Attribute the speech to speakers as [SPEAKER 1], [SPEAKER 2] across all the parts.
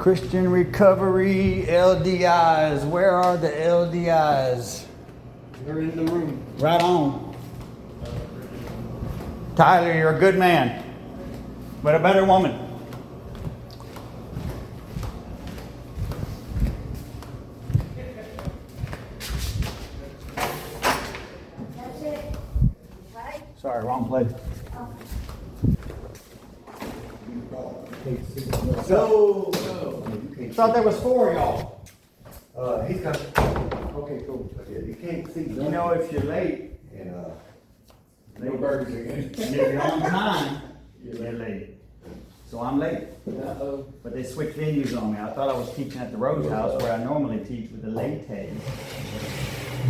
[SPEAKER 1] Christian Recovery LDIs. Where are the LDIs?
[SPEAKER 2] They're in the room.
[SPEAKER 1] Right on. Tyler, you're a good man, but a better woman.
[SPEAKER 3] That's it. Right?
[SPEAKER 1] Sorry, wrong place.
[SPEAKER 2] So,
[SPEAKER 1] Thought there was four of y'all.
[SPEAKER 2] he's got, okay, cool. Yeah, you can't see.
[SPEAKER 1] You know, if you're late
[SPEAKER 2] And,
[SPEAKER 1] no burgers again, and if you're on time, you're late. So I'm late.
[SPEAKER 2] uh-oh.
[SPEAKER 1] But they switched venues on me. I thought I was teaching at the Roadhouse where I normally teach with the late tags.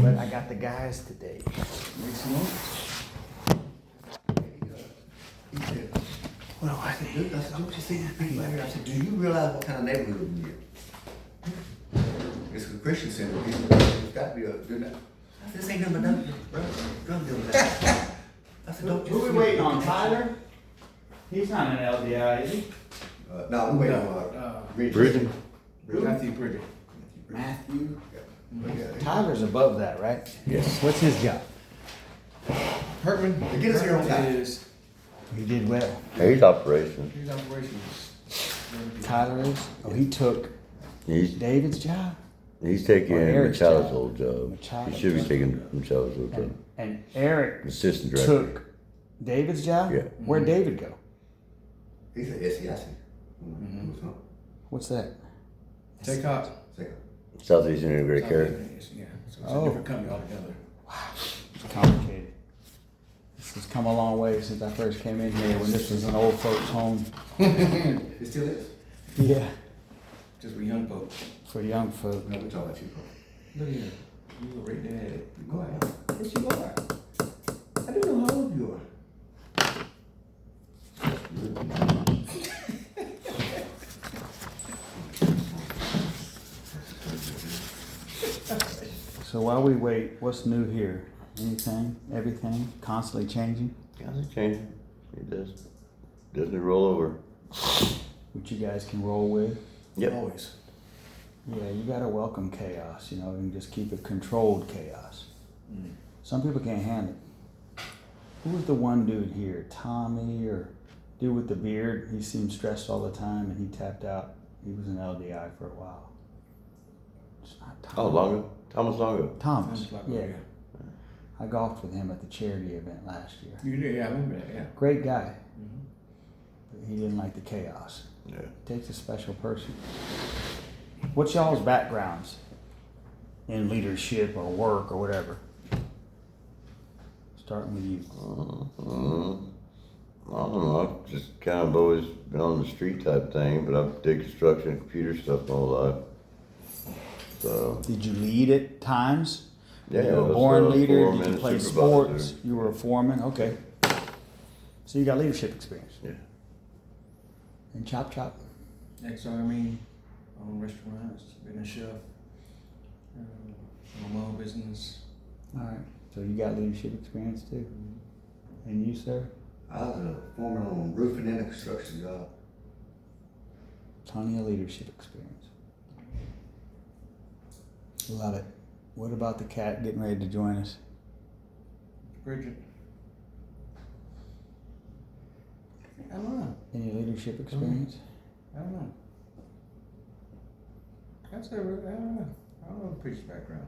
[SPEAKER 1] But I got the guys today.
[SPEAKER 2] Well, I said, don't you see that thing, Larry? I said, do you realize what kind of neighborhood we in? It's a Christian center. It's got to be a good night. This ain't nothing but drug dealers. I said, don't you
[SPEAKER 1] Who we
[SPEAKER 2] see-
[SPEAKER 1] waiting on, Tyler? He's not an LDI, is he?
[SPEAKER 2] No, we're waiting on,
[SPEAKER 4] Bridget.
[SPEAKER 2] Matthew Bridget.
[SPEAKER 1] Matthew?
[SPEAKER 2] Yeah.
[SPEAKER 1] Tyler's above that, right?
[SPEAKER 4] Yes.
[SPEAKER 1] What's his job?
[SPEAKER 2] Herman, get us here on time.
[SPEAKER 5] Is
[SPEAKER 1] He did well.
[SPEAKER 4] He's operations.
[SPEAKER 5] his operations.
[SPEAKER 1] Tyler is? Oh, he took
[SPEAKER 4] He's
[SPEAKER 1] David's job?
[SPEAKER 4] taking
[SPEAKER 1] Or Eric's
[SPEAKER 4] Machado's
[SPEAKER 1] job.
[SPEAKER 4] old job.
[SPEAKER 1] Machado's
[SPEAKER 4] He should be
[SPEAKER 1] job.
[SPEAKER 4] taking Machado's old job.
[SPEAKER 1] And Eric
[SPEAKER 4] Assistant director.
[SPEAKER 1] took David's job?
[SPEAKER 4] Yeah.
[SPEAKER 1] Where'd David go?
[SPEAKER 2] He's a SEIC.
[SPEAKER 1] What's that?
[SPEAKER 5] Take out.
[SPEAKER 4] Southeast Integrated Care.
[SPEAKER 5] Yeah, so it's
[SPEAKER 1] Oh.
[SPEAKER 5] a different company altogether.
[SPEAKER 1] It's complicated. This has come a long way since I first came in here when this was an old folks home.
[SPEAKER 2] It still is.
[SPEAKER 1] Yeah.
[SPEAKER 5] Just for young folks.
[SPEAKER 1] For young folk.
[SPEAKER 2] No, we're talking about you.
[SPEAKER 5] Look here. You were right there.
[SPEAKER 2] Go ahead. Yes, you are. I don't know how old you are.
[SPEAKER 1] So while we wait, what's new here? Anything? Everything? Constantly changing?
[SPEAKER 4] Constantly changing. He does. Doesn't it roll over?
[SPEAKER 1] Which you guys can roll with?
[SPEAKER 4] Yep.
[SPEAKER 5] Always.
[SPEAKER 1] Yeah, you gotta welcome chaos, you know, and just keep it controlled chaos. Some people can't handle it. Who was the one dude here? Tommy or dude with the beard? He seemed stressed all the time and he tapped out. He was an LDI for a while. It's not Tommy.
[SPEAKER 4] Oh, Longo. Thomas Longo.
[SPEAKER 1] Thomas.
[SPEAKER 5] Sounds like
[SPEAKER 1] Yeah.
[SPEAKER 5] yeah.
[SPEAKER 1] I golfed with him at the charity event last year.
[SPEAKER 5] You did, yeah, I remember that, yeah.
[SPEAKER 1] Great guy. But he didn't like the chaos.
[SPEAKER 4] Yeah.
[SPEAKER 1] It takes a special person. What's y'all's backgrounds in leadership or work or whatever? Starting with you.
[SPEAKER 4] I don't know. I've just kind of always been on the street type thing, but I've did construction, computer stuff my whole life. So
[SPEAKER 1] Did you lead at times?
[SPEAKER 4] Yeah,
[SPEAKER 1] You
[SPEAKER 4] I
[SPEAKER 1] were a
[SPEAKER 4] was
[SPEAKER 1] born
[SPEAKER 4] a
[SPEAKER 1] leader? Did
[SPEAKER 4] foreman,
[SPEAKER 1] you play
[SPEAKER 4] supervisor.
[SPEAKER 1] sports? You were a foreman? Okay. So you got leadership experience.
[SPEAKER 4] yeah.
[SPEAKER 1] And chop chop.
[SPEAKER 5] Ex-Army, own restaurants, been a chef, own my own business.
[SPEAKER 1] All right. So you got leadership experience too. And you, sir?
[SPEAKER 2] I was a foreman on roofing and a construction job.
[SPEAKER 1] Plenty of leadership experience. Love it. What about the cat getting ready to join us?
[SPEAKER 5] Bridget.
[SPEAKER 2] I don't know.
[SPEAKER 1] Any leadership experience?
[SPEAKER 5] I don't know. I say, I don't know. I don't know the preacher's background.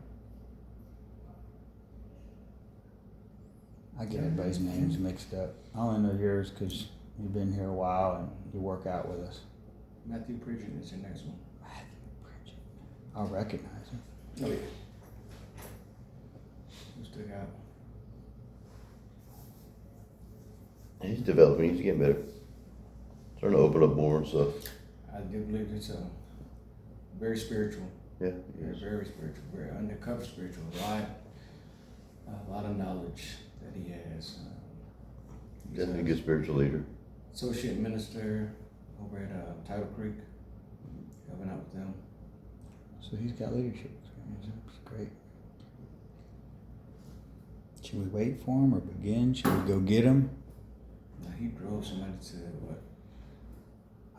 [SPEAKER 1] I get everybody's names mixed up. I only know yours because you've been here a while and you work out with us.
[SPEAKER 5] Matthew Bridget is the next one.
[SPEAKER 1] Matthew Bridget. I'll recognize him.
[SPEAKER 5] Oh, yeah. Who stood out?
[SPEAKER 4] He's developing. He's getting better. Starting to open up more and stuff.
[SPEAKER 5] I do believe it's very spiritual.
[SPEAKER 4] Yeah.
[SPEAKER 5] Very, very spiritual. Very undercover spiritual. A lot of knowledge that he has. He's
[SPEAKER 4] Definitely a
[SPEAKER 5] a
[SPEAKER 4] good spiritual leader.
[SPEAKER 5] associate minister over at Tidal Creek, helping out with them.
[SPEAKER 1] So he's got leadership experience. That's great. Should we wait for him or begin? Should we go get him?
[SPEAKER 5] Now, he drove somebody to what?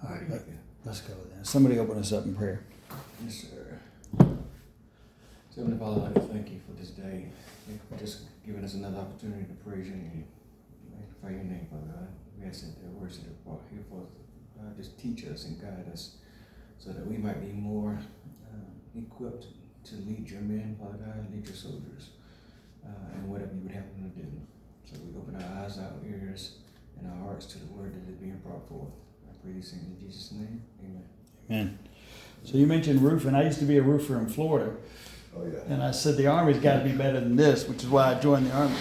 [SPEAKER 1] All right, Let's go then. Somebody open us up in prayer.
[SPEAKER 5] Yes, sir. So, Heavenly Father, I'd like to thank you for this day. Thank you for just giving us another opportunity to praise your name. Magnify your name, Father God. We ask that the words that are brought here for us, just teach us and guide us so that we might be more equipped to lead your men, Father God, lead your soldiers, and whatever you would have them to do. So we open our eyes, our ears, and our hearts to the word that is being brought forth. I pray these things in Jesus' name. Amen.
[SPEAKER 1] Amen. So you mentioned roofing. I used to be a roofer in Florida.
[SPEAKER 2] Oh, yeah.
[SPEAKER 1] And I said the Army's got to be better than this, which is why I joined the Army.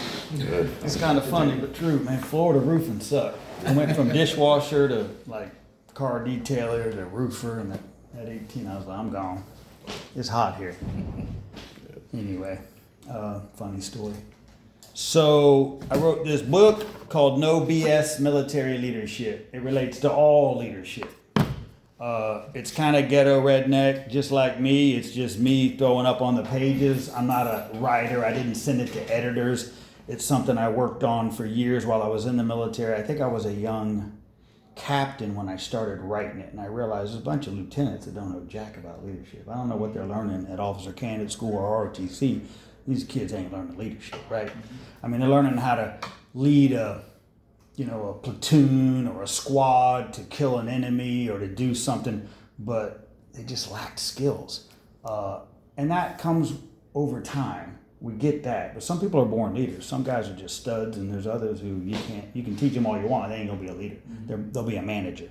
[SPEAKER 1] It's kind of funny, but true, man. Florida roofing sucked. I went from dishwasher to like car detailer to roofer, and at 18 I was like, I'm gone. It's hot here. Anyway, funny story. So I wrote this book called No BS Military Leadership. It relates to all leadership. It's kind of ghetto redneck, just like me. It's just me throwing up on the pages. I'm not a writer. I didn't send it to editors. It's something I worked on for years while I was in the military. I think I was a young captain when I started writing it, and I realized there's a bunch of lieutenants that don't know jack about leadership. I don't know what they're learning at Officer Candidate School or ROTC. These kids ain't learning leadership, right? I mean, they're learning how to lead a platoon or a squad to kill an enemy or to do something, but they just lacked skills. And that comes over time. We get that, but some people are born leaders. Some guys are just studs, and there's others who you can teach them all you want. They ain't gonna be a leader. They'll be a manager.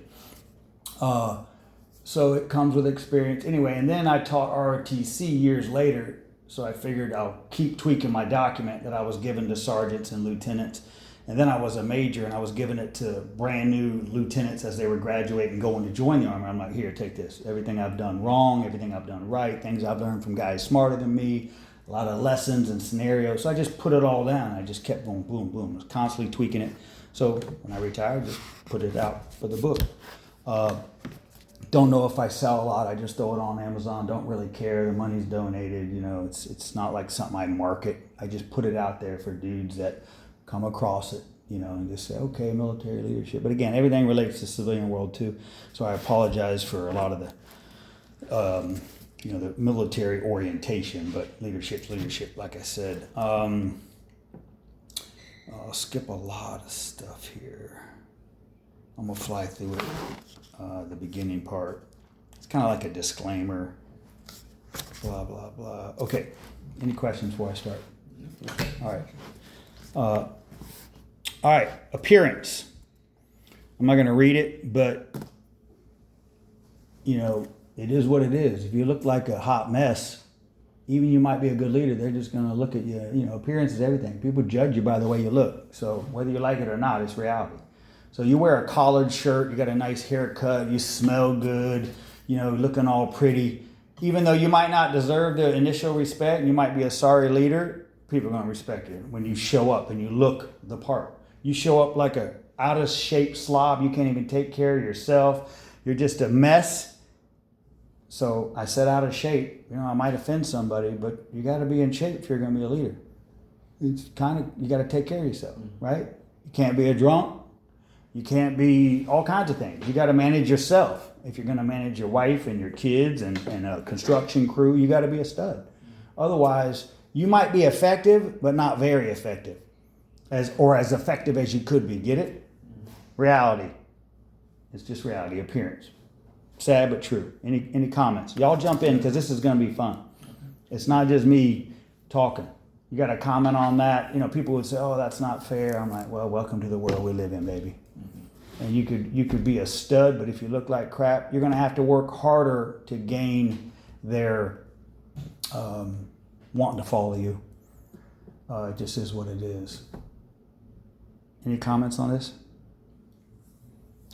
[SPEAKER 1] So it comes with experience. Anyway, and then I taught ROTC years later, so I figured I'll keep tweaking my document that I was given to sergeants and lieutenants. And then I was a major, and I was giving it to brand new lieutenants as they were graduating, going to join the Army. I'm like, here, take this. Everything I've done wrong, everything I've done right, things I've learned from guys smarter than me, a lot of lessons and scenarios. So I just put it all down. I just kept going, boom, boom. I was constantly tweaking it. So when I retired, just put it out for the book. Don't know if I sell a lot. I just throw it on Amazon. Don't really care. The money's donated. It's not like something I market. I just put it out there for dudes that come across it, and just say, okay, military leadership. But again, everything relates to civilian world too. So I apologize for a lot of the, the military orientation, but leadership's leadership, like I said. I'll skip a lot of stuff here. I'm gonna fly through it. The beginning part. It's kind of like a disclaimer. Blah, blah, blah. Okay. Any questions before I start? All right. Appearance. I'm not going to read it, but, it is what it is. If you look like a hot mess, even you might be a good leader, they're just going to look at you. Appearance is everything. People judge you by the way you look. So whether you like it or not, it's reality. So you wear a collared shirt, you got a nice haircut, you smell good, looking all pretty. Even though you might not deserve the initial respect, you might be a sorry leader, people are going to respect you when you show up and you look the part. You show up like a out of shape slob, you can't even take care of yourself, you're just a mess. So I said out of shape, I might offend somebody, but you got to be in shape if you're going to be a leader. It's you got to take care of yourself, right? You can't be a drunk. You can't be all kinds of things. You got to manage yourself. If you're going to manage your wife and your kids and a construction crew, you got to be a stud. Otherwise, you might be effective, but not very effective, as effective as you could be. Get it? Reality. It's just reality. Appearance. Sad but true. Any comments? Y'all jump in because this is going to be fun. It's not just me talking. You got to comment on that. People would say, "Oh, that's not fair." I'm like, "Well, welcome to the world we live in, baby." And you could be a stud, but if you look like crap, you're going to have to work harder to gain their wanting to follow you. It just is what it is. Any comments on this?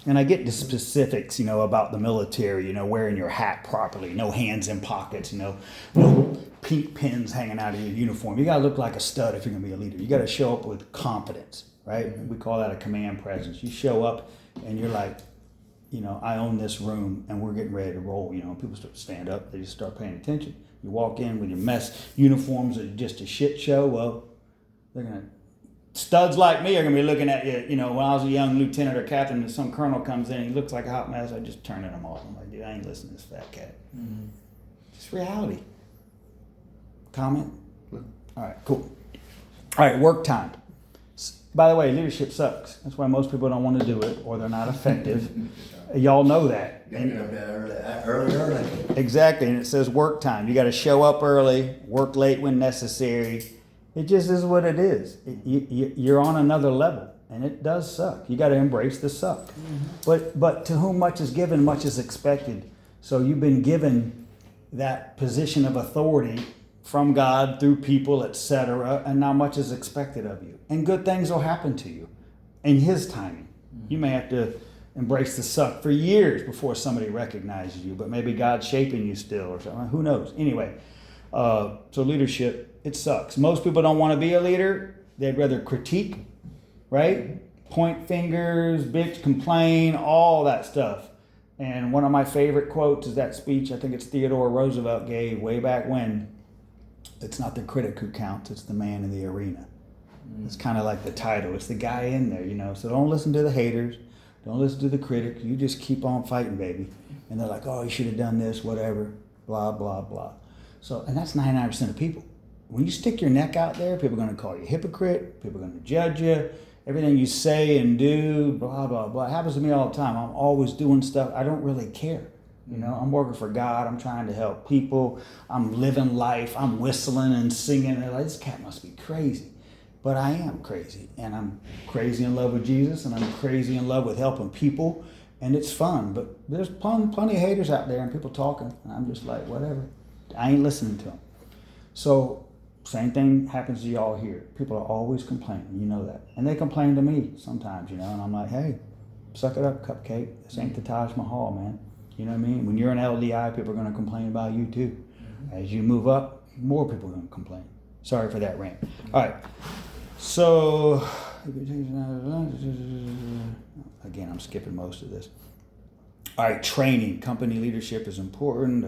[SPEAKER 1] And I get the specifics, about the military, wearing your hat properly, no hands in pockets, no pink pins hanging out of your uniform. You got to look like a stud if you're going to be a leader. You got to show up with confidence, right? We call that a command presence. You show up and you're like, I own this room and we're getting ready to roll. People start to stand up. They just start paying attention. You walk in with your mess uniforms are just a shit show. Well, they're going to studs like me are gonna be looking at you. You know, when I was a young lieutenant or captain, and some colonel comes in, and he looks like a hot mess. I just turn him off. I'm like, dude, I ain't listening to this fat cat. It's reality. Comment? All right, cool. All right, work time. By the way, leadership sucks. That's why most people don't want to do it, or they're not effective. Y'all know that.
[SPEAKER 2] Early.
[SPEAKER 1] Exactly, and it says work time. You got to show up early, work late when necessary. It just is what it is. You're on another level, and it does suck. You got to embrace the suck. But to whom much is given, much is expected. So you've been given that position of authority from God through people, etc., and now much is expected of you. And good things will happen to you in His timing. You may have to embrace the suck for years before somebody recognizes you, but maybe God's shaping you still or something. Who knows? Anyway, so leadership, it sucks. Most people don't want to be a leader. They'd rather critique, right? Point fingers, bitch, complain, all that stuff. And one of my favorite quotes is that speech, I think it's Theodore Roosevelt gave way back when. It's not the critic who counts, it's the man in the arena. It's kind of like the title. It's the guy in there, you know. So don't listen to the haters. Don't listen to the critic. You just keep on fighting, baby. And they're like, oh, you should have done this, whatever, blah, blah, blah. So, and that's 99% of people. When you stick your neck out there, people are going to call you a hypocrite. People are going to judge you. Everything you say and do, blah, blah, blah. It happens to me all the time. I'm always doing stuff. I don't really care. You know, I'm working for God. I'm trying to help people. I'm living life. I'm whistling and singing. They're like, this cat must be crazy. But I am crazy. And I'm crazy in love with Jesus. And I'm crazy in love with helping people. And it's fun. But there's plenty of haters out there and people talking. And I'm just like, whatever. I ain't listening to them. So same thing happens to y'all here. People are always complaining. You know that. And they complain to me sometimes, you know. And I'm like, hey, suck it up, cupcake. This ain't the Taj Mahal, man. You know what I mean? When you're an LDI, people are going to complain about you too. As you move up, more people are going to complain. Sorry for that rant. All right. So, again, I'm skipping most of this. All right, training. Company leadership is important.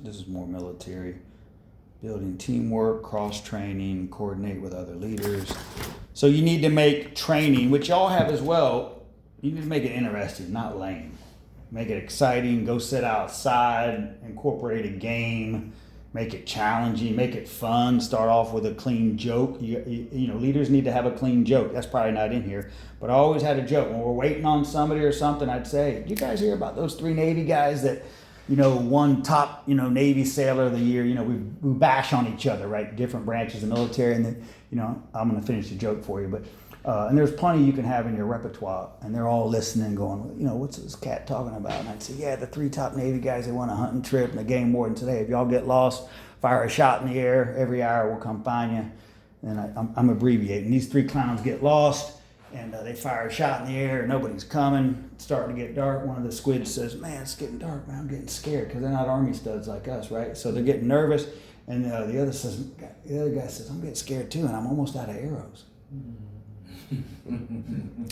[SPEAKER 1] This is more military. Building teamwork, cross-training, coordinate with other leaders. So you need to make training, which y'all have as well, you need to make it interesting, not lame. Make it exciting, go sit outside, incorporate a game, make it challenging, make it fun, start off with a clean joke. You know, leaders need to have a clean joke. That's probably not in here, but I always had a joke. When we're waiting on somebody or something, I'd say, you guys hear about those 3 Navy guys that, you know, won top, you know, Navy Sailor of the Year? You know, we bash on each other, right? Different branches of the military. And then, you know, I'm going to finish the joke for you, but and there's plenty you can have in your repertoire, and they're all listening, going, you know, what's this cat talking about? And I'd say, yeah, the 3 top Navy guys, they won a hunting trip and they gained more than today. If y'all get lost, fire a shot in the air. Every hour we'll come find you. And I'm abbreviating. These 3 clowns get lost, and they fire a shot in the air, and nobody's coming. It's starting to get dark. One of the squids says, man, it's getting dark, man. I'm getting scared, because they're not Army studs like us, right? So they're getting nervous, and the other guy says, I'm getting scared too, and I'm almost out of arrows.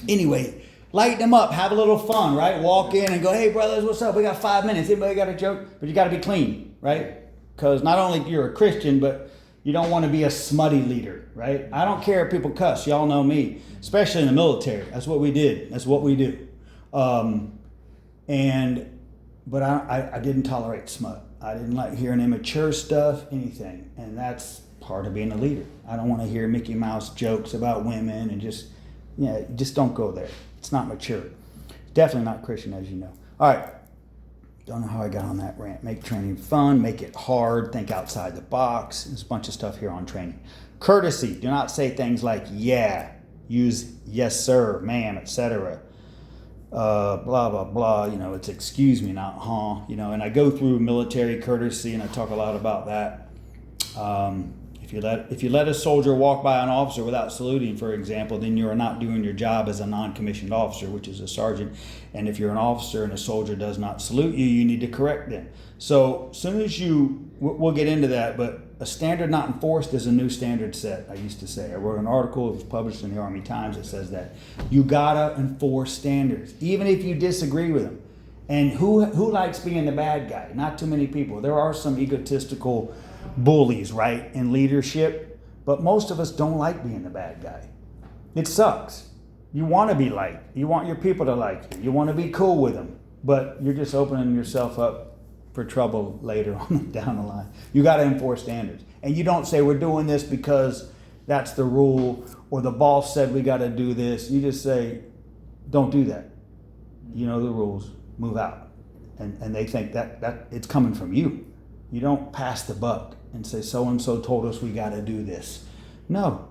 [SPEAKER 1] Anyway, light them up, have a little fun, right? Walk in and go, hey brothers, what's up? We got 5 minutes. Anybody got a joke? But you got to be clean, right? Because not only you're a Christian, but you don't want to be a smutty leader, right? I don't care if people cuss. Y'all know me, especially in the military. That's what we did. That's what we do. But I didn't tolerate smut. I didn't like hearing immature stuff, anything, and that's part of being a leader. I don't want to hear Mickey Mouse jokes about women and just don't go there. It's not mature. Definitely not Christian, as you know. All right. Don't know how I got on that rant. Make training fun, make it hard, think outside the box. There's a bunch of stuff here on training. Courtesy. Do not say things like yeah. Use yes sir, ma'am, etc. Blah, blah, blah. You know, it's excuse me, not huh. You know, and I go through military courtesy and I talk a lot about that. If you let a soldier walk by an officer without saluting, for example, then you are not doing your job as a non-commissioned officer, which is a sergeant. And if you're an officer and a soldier does not salute you, you need to correct them. So as soon as we'll get into that, but a standard not enforced is a new standard set, I used to say. I wrote an article, it was published in the Army Times, that says that. You gotta enforce standards, even if you disagree with them. And who likes being the bad guy? Not too many people. There are some egotistical bullies, right, in leadership, but most of us don't like being the bad guy. It sucks. You want to be liked. You want your people to like you. You want to be cool with them. But you're just opening yourself up for trouble later on down the line. You got to enforce standards. And you don't say we're doing this because that's the rule or the boss said we got to do this. You just say, don't do that. You know the rules. Move out. And they think that it's coming from you. You don't pass the buck and say so-and-so told us we got to do this. No.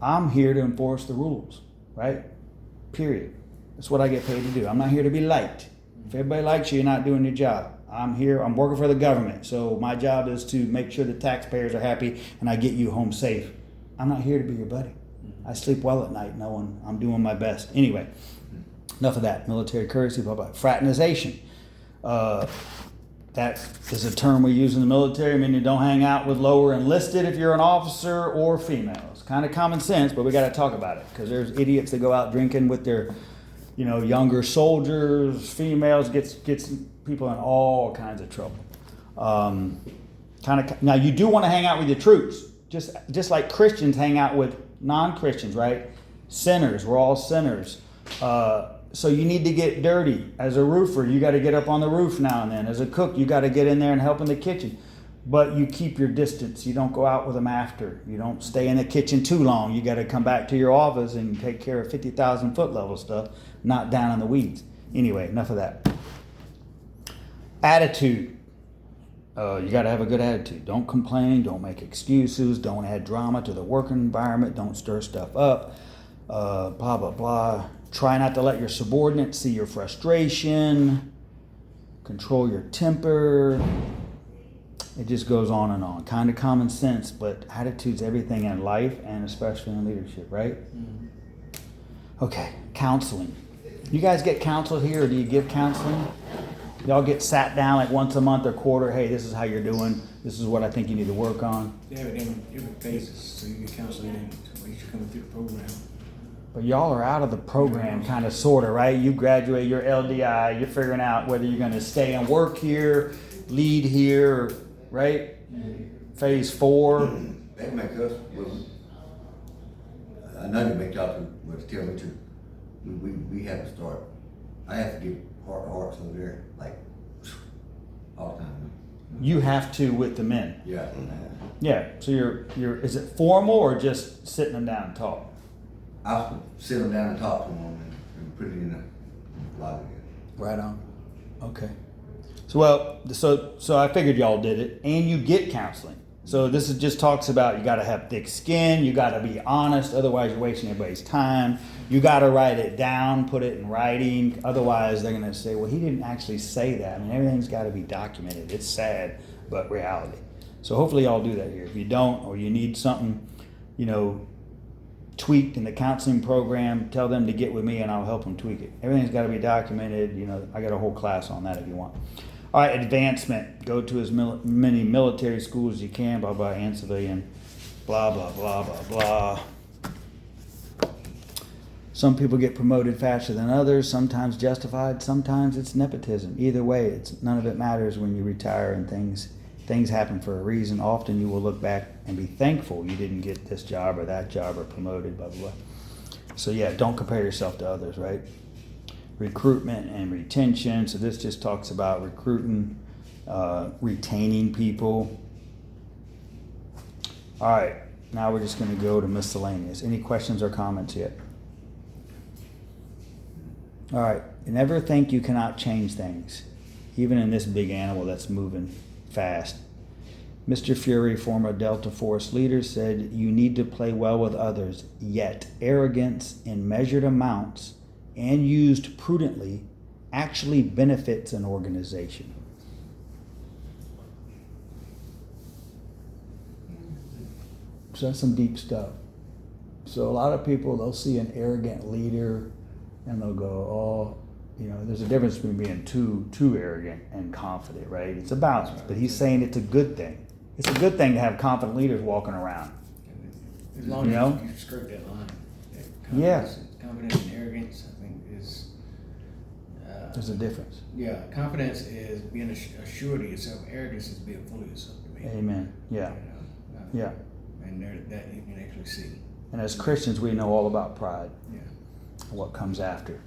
[SPEAKER 1] I'm here to enforce the rules, right? Period. That's what I get paid to do. I'm not here to be liked. If everybody likes you, you're not doing your job. I'm here, I'm working for the government. So my job is to make sure the taxpayers are happy and I get you home safe. I'm not here to be your buddy. I sleep well at night knowing I'm doing my best. Anyway, enough of that. Military courtesy, blah, blah. Fraternization. That is a term we use in the military, meaning don't hang out with lower enlisted if you're an officer or females. Kind of common sense, but we got to talk about it because there's idiots that go out drinking with their, younger soldiers, females, gets people in all kinds of trouble. Now you do want to hang out with your troops, just like Christians hang out with non-Christians, right? Sinners, we're all sinners. So you need to get dirty. As a roofer, you got to get up on the roof now and then. As a cook, you got to get in there and help in the kitchen. But you keep your distance. You don't go out with them after. You don't stay in the kitchen too long. You got to come back to your office and take care of 50,000 foot level stuff, not down in the weeds. Anyway, enough of that. Attitude. You got to have a good attitude. Don't complain. Don't make excuses. Don't add drama to the work environment. Don't stir stuff up. Blah, blah, blah. Try not to let your subordinates see your frustration. Control your temper. It just goes on and on. Kind of common sense, but attitude's everything in life and especially in leadership, right? Mm-hmm. Okay, counseling. You guys get counseled here or do you give counseling? Y'all get sat down like once a month or quarter. Hey, this is how you're doing. This is what I think you need to work on.
[SPEAKER 5] They have it in different phases, so you get counseling when you're coming through the program.
[SPEAKER 1] But y'all are out of the program, kind of, sort of, right? You graduate, you're LDI, you're figuring out whether you're going to stay and work here, lead here, right? Phase 4.
[SPEAKER 2] That makes us, another big job was tell me to, we have to start. I have to get heart to hearts over there, like, all the time.
[SPEAKER 1] You have to with the men.
[SPEAKER 2] Yeah.
[SPEAKER 1] Yeah, so you're is it formal or just sitting them down and talk?
[SPEAKER 2] I'll sit them down and talk to them and put it in a lobby.
[SPEAKER 1] Right on. Okay. So I figured y'all did it, and you get counseling. So this is just talks about you got to have thick skin, you got to be honest, otherwise you're wasting everybody's time. You got to write it down, put it in writing, otherwise they're going to say, well, he didn't actually say that. I mean, everything's got to be documented. It's sad, but reality. So hopefully y'all do that here. If you don't, or you need something, tweaked in the counseling program, tell them to get with me and I'll help them tweak it. Everything's got to be documented. I got a whole class on that if you want. All right, advancement. Go to as many military schools as you can, blah, blah, and civilian, blah, blah, blah, blah, blah. Some people get promoted faster than others, sometimes justified, sometimes it's nepotism. Either way, none of it matters when you retire and things happen for a reason. Often you will look back and be thankful you didn't get this job or that job or promoted, blah, blah, blah. So yeah, don't compare yourself to others, right? Recruitment and retention. So this just talks about recruiting, retaining people. All right, now we're just going to go to miscellaneous. Any questions or comments yet? All right, never think you cannot change things, even in this big animal that's moving fast. Mr. Fury, former Delta Force leader, said you need to play well with others, yet arrogance in measured amounts and used prudently actually benefits an organization. So that's some deep stuff. So a lot of people, they'll see an arrogant leader and they'll go, there's a difference between being too arrogant and confident, right? It's a balance, but he's saying it's a good thing. It's a good thing to have confident leaders walking around.
[SPEAKER 5] As long as you skirt that line. Confidence and arrogance, I think, is...
[SPEAKER 1] there's a difference.
[SPEAKER 5] Yeah, confidence is being assured of yourself. Arrogance is being full of yourself to me.
[SPEAKER 1] Amen. Yeah.
[SPEAKER 5] And that you can actually see.
[SPEAKER 1] And as Christians, we know all about pride,
[SPEAKER 5] Yeah,
[SPEAKER 1] what comes after.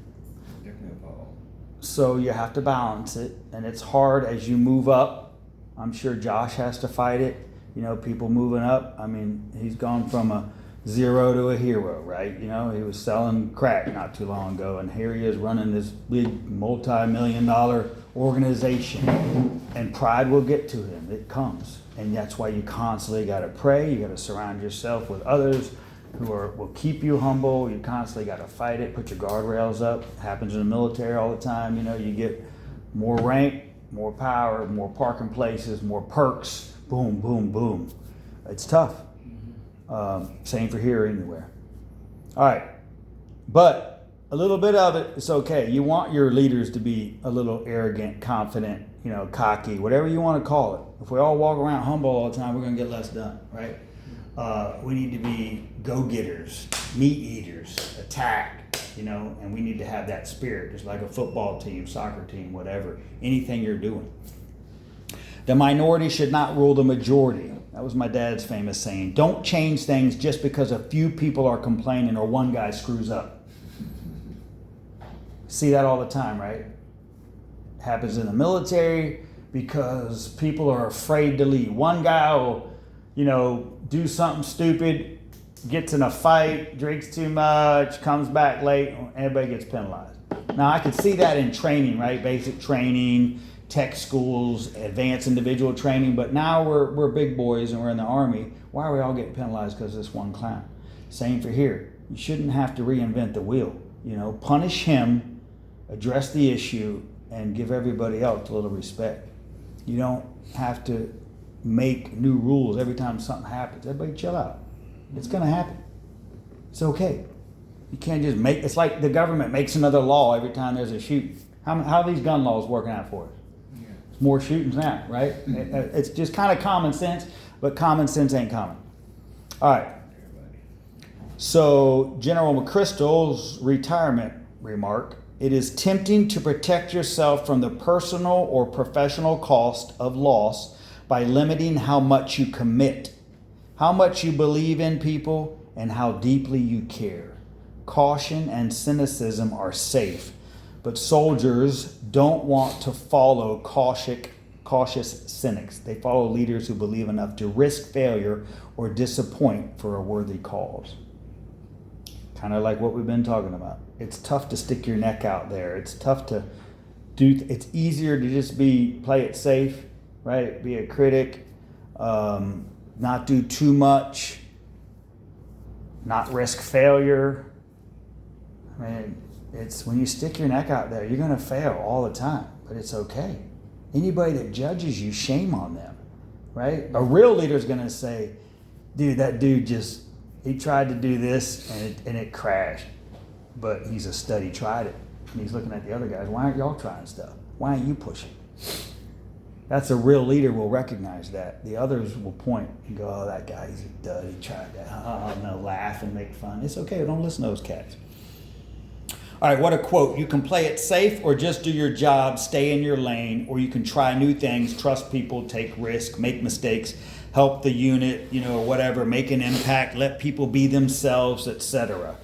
[SPEAKER 5] definitely a fall.
[SPEAKER 1] So you have to balance it, and it's hard as you move up. I'm sure Josh has to fight it. You know, people moving up. I mean, he's gone from a zero to a hero, right? You know, he was selling crack not too long ago, and here he is running this big multi-million-dollar organization. And pride will get to him. It comes, and that's why you constantly got to pray. You got to surround yourself with others who will keep you humble. You constantly got to fight it. Put your guardrails up. It happens in the military all the time. You know, you get more rank, more power, more parking places, more perks. Boom, boom, boom. It's tough. Same for here, anywhere. All right, but a little bit of it, it's okay. You want your leaders to be a little arrogant, confident, you know, cocky, whatever you want to call it. If we all walk around humble all the time, we're going to get less done, right? We need to be go-getters, meat eaters, attack, you know, and we need to have that spirit, just like a football team, soccer team, whatever, anything you're doing. The minority should not rule the majority. That was my dad's famous saying. Don't change things just because a few people are complaining or one guy screws up. See that all the time, right? Happens in the military because people are afraid to leave. One guy will, you know, do something stupid, gets in a fight, drinks too much, comes back late, everybody gets penalized. Now I could see that in training, right? Basic training, tech schools, advanced individual training, but now we're big boys and we're in the Army. Why are we all getting penalized because of this one clown? Same for here. You shouldn't have to reinvent the wheel. You know, punish him, address the issue, and give everybody else a little respect. You don't have to make new rules every time something happens. Everybody chill out. It's gonna happen. It's okay. You can't just it's like the government makes another law every time there's a shooting. How are these gun laws working out for us? It's more shootings now, right? It's just kind of common sense, but common sense ain't common. All right. So General McChrystal's retirement remark: it is tempting to protect yourself from the personal or professional cost of loss by limiting how much you commit, how much you believe in people, and how deeply you care. Caution and cynicism are safe, but soldiers don't want to follow cautious cynics. They follow leaders who believe enough to risk failure or disappoint for a worthy cause. Kind of like what we've been talking about. It's tough to stick your neck out there. It's tough to it's easier to just play it safe, right? Be a critic, not do too much, not risk failure. I mean, it's when you stick your neck out there, you're going to fail all the time, but it's okay. Anybody that judges you, shame on them, right? A real leader is going to say, dude, that dude he tried to do this and it crashed, but he's a stud, he tried it. And he's looking at the other guys, why aren't y'all trying stuff? Why aren't you pushing? That's a real leader will recognize that. The others will point and go, oh, that guy, he's a dud, he tried that. Oh, no, laugh and make fun. It's okay, don't listen to those cats. All right, what a quote. You can play it safe or just do your job, stay in your lane, or you can try new things, trust people, take risks, make mistakes, help the unit, or whatever, make an impact, let people be themselves, etc.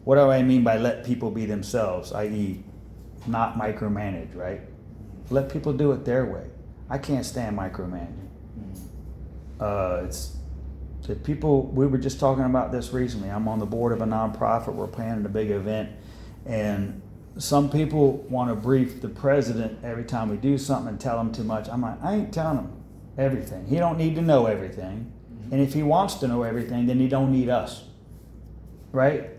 [SPEAKER 1] What do I mean by let people be themselves, i.e. not micromanage, right? Let people do it their way. I can't stand micromanaging. We were just talking about this recently. I'm on the board of a nonprofit. We're planning a big event. And some people want to brief the president every time we do something and tell him too much. I'm like, I ain't telling him everything. He don't need to know everything. And if he wants to know everything, then he don't need us. Right?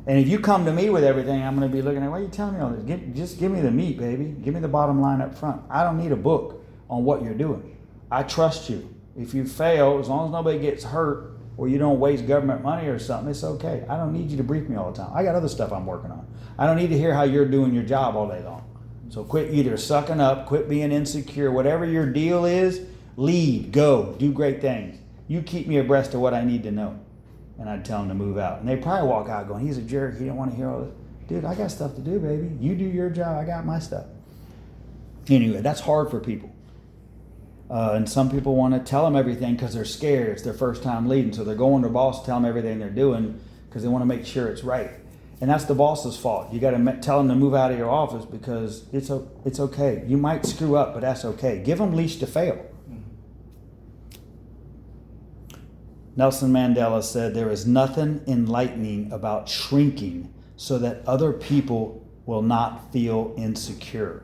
[SPEAKER 1] And if you come to me with everything, I'm going to be looking at, why are you telling me all this? Just give me the meat, baby. Give me the bottom line up front. I don't need a book on what you're doing. I trust you. If you fail, as long as nobody gets hurt or you don't waste government money or something, it's okay. I don't need you to brief me all the time. I got other stuff I'm working on. I don't need to hear how you're doing your job all day long. So quit either sucking up, quit being insecure. Whatever your deal is, lead, go, do great things. You keep me abreast of what I need to know. And I'd tell them to move out. And they'd probably walk out going, he's a jerk, he didn't want to hear all this. Dude, I got stuff to do, baby. You do your job, I got my stuff. Anyway, that's hard for people. And some people want to tell them everything because they're scared. It's their first time leading. So they're going to their boss, tell them everything they're doing because they want to make sure it's right. And that's the boss's fault. You got to tell them to move out of your office because it's okay. You might screw up, but that's okay. Give them leash to fail. Nelson Mandela said, there is nothing enlightening about shrinking so that other people will not feel insecure.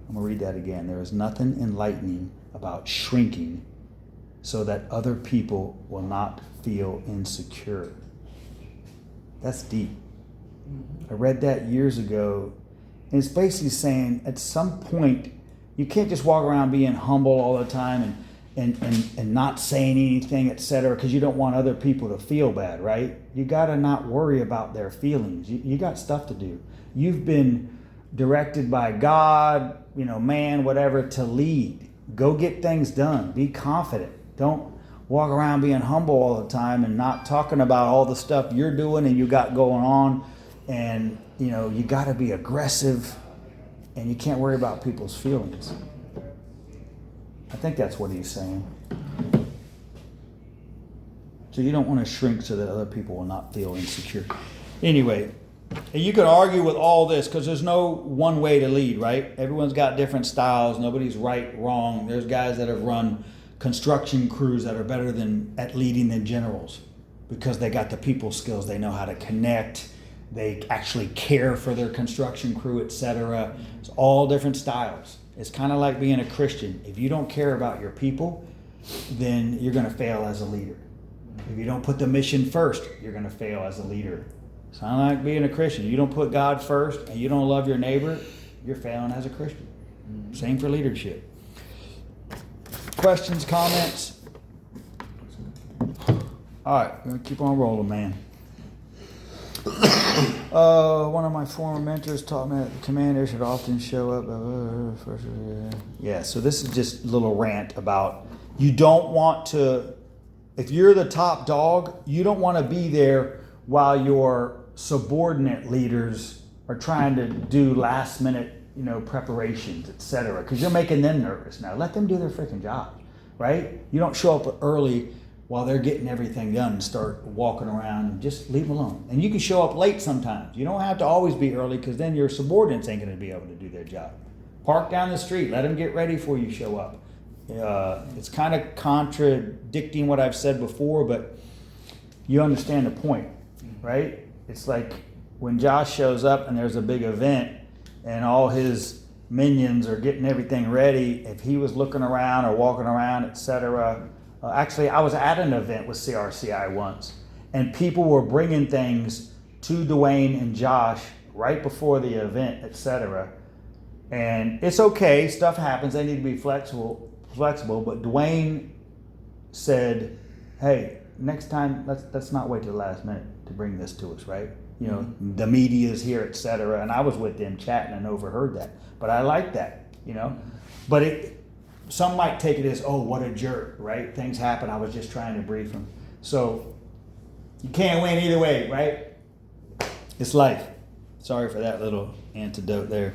[SPEAKER 1] I'm going to read that again. There is nothing enlightening about shrinking so that other people will not feel insecure. That's deep. I read that years ago, and it's basically saying at some point you can't just walk around being humble all the time and not saying anything, etc., because you don't want other people to feel bad, right? You got to not worry about their feelings. You got stuff to do. You've been directed by God, man, whatever, to lead. Go get things done. Be confident. Don't walk around being humble all the time and not talking about all the stuff you're doing and you got going on. And, you got to be aggressive and you can't worry about people's feelings. I think that's what he's saying. So you don't want to shrink so that other people will not feel insecure. Anyway, you could argue with all this because there's no one way to lead, right? Everyone's got different styles. Nobody's right, wrong. There's guys that have run construction crews that are better at leading than generals because they got the people skills. They know how to connect. They actually care for their construction crew, etc. It's all different styles. It's kind of like being a Christian. If you don't care about your people, then you're going to fail as a leader. If you don't put the mission first, you're going to fail as a leader. It's kind of like being a Christian. You don't put God first and you don't love your neighbor, you're failing as a Christian. Same for leadership. Questions, comments? All right, we're going to keep on rolling, man. One of my former mentors taught me that the commander should often show up. Yeah, so this is just a little rant about you don't want to, if you're the top dog, you don't want to be there while your subordinate leaders are trying to do last minute, preparations, etc. Because you're making them nervous now. Let them do their freaking job, right? You don't show up early while they're getting everything done and start walking around and just leave them alone. And you can show up late sometimes. You don't have to always be early because then your subordinates ain't going to be able to do their job. Park down the street. Let them get ready before you show up. It's kind of contradicting what I've said before, but you understand the point, right? It's like when Josh shows up and there's a big event and all his minions are getting everything ready. If he was looking around or walking around, etc. Actually, I was at an event with CRCI once, and people were bringing things to Dwayne and Josh right before the event, etc. And it's okay, stuff happens. They need to be flexible. But Dwayne said, "Hey, next time, let's not wait till the last minute to bring this to us, right? The media's here, etc." And I was with them chatting and overheard that. But I like that, But some might take it as, oh, what a jerk, right? Things happen. I was just trying to brief him. So you can't win either way, right? It's life. Sorry for that little antidote there.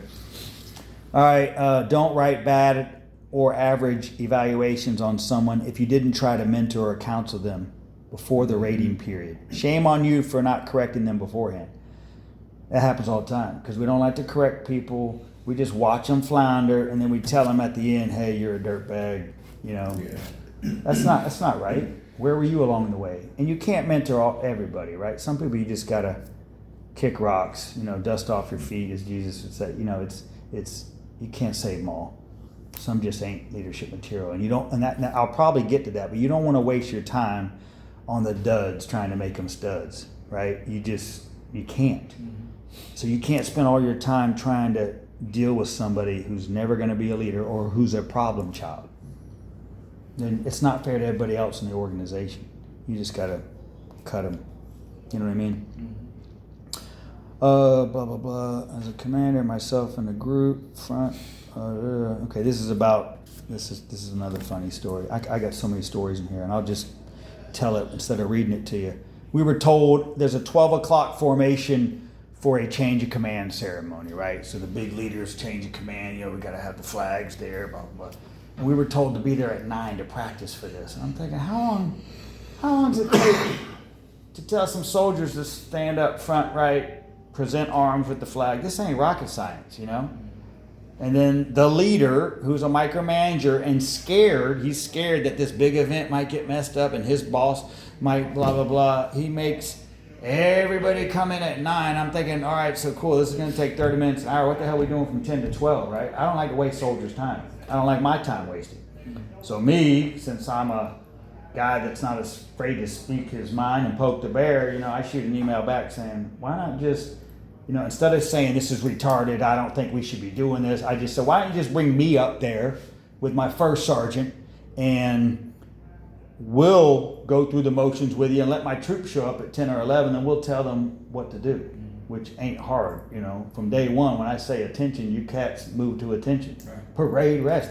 [SPEAKER 1] All right, don't write bad or average evaluations on someone if you didn't try to mentor or counsel them before the rating period. Shame on you for not correcting them beforehand. That happens all the time because we don't like to correct people. We just watch them flounder, and then we tell them at the end, "Hey, you're a dirtbag."
[SPEAKER 2] Yeah.
[SPEAKER 1] That's not right. Where were you along the way? And you can't mentor everybody, right? Some people you just gotta kick rocks, dust off your feet, as Jesus would say. It's you can't save them all. Some just ain't leadership material, and you don't. And I'll probably get to that, but you don't want to waste your time on the duds trying to make them studs, right? You can't. Mm-hmm. So you can't spend all your time trying to deal with somebody who's never going to be a leader or who's a problem child. Then it's not fair to everybody else in the organization. You just got to cut them. You know what I mean? Blah, blah, blah. As a commander, myself and the group, front. Okay, this is another funny story. I got so many stories in here, and I'll just tell it instead of reading it to you. We were told there's a 12 o'clock formation for a change of command ceremony, right? So the big leaders change of command, we got to have the flags there, blah, blah, blah. And we were told to be there at 9 to practice for this. And I'm thinking, how long does it take to tell some soldiers to stand up front right, present arms with the flag? This ain't rocket science, you know? And then the leader, who's a micromanager and he's scared that this big event might get messed up and his boss might blah, blah, blah. He makes everybody come in at 9. I'm thinking, all right, so cool. This is going to take 30 minutes, an hour. What the hell are we doing from 10 to 12, right? I don't like to waste soldiers' time. I don't like my time wasted. So me, since I'm a guy that's not afraid to speak his mind and poke the bear, you know, I shoot an email back saying, why not just, you know, instead of saying this is retarded, I don't think we should be doing this, I just said, why don't you just bring me up there with my first sergeant and we'll go through the motions with you and let my troops show up at 10 or 11 and we'll tell them what to do, which ain't hard, you know. From day one, when I say attention, you cats move to attention. Right. Parade, rest.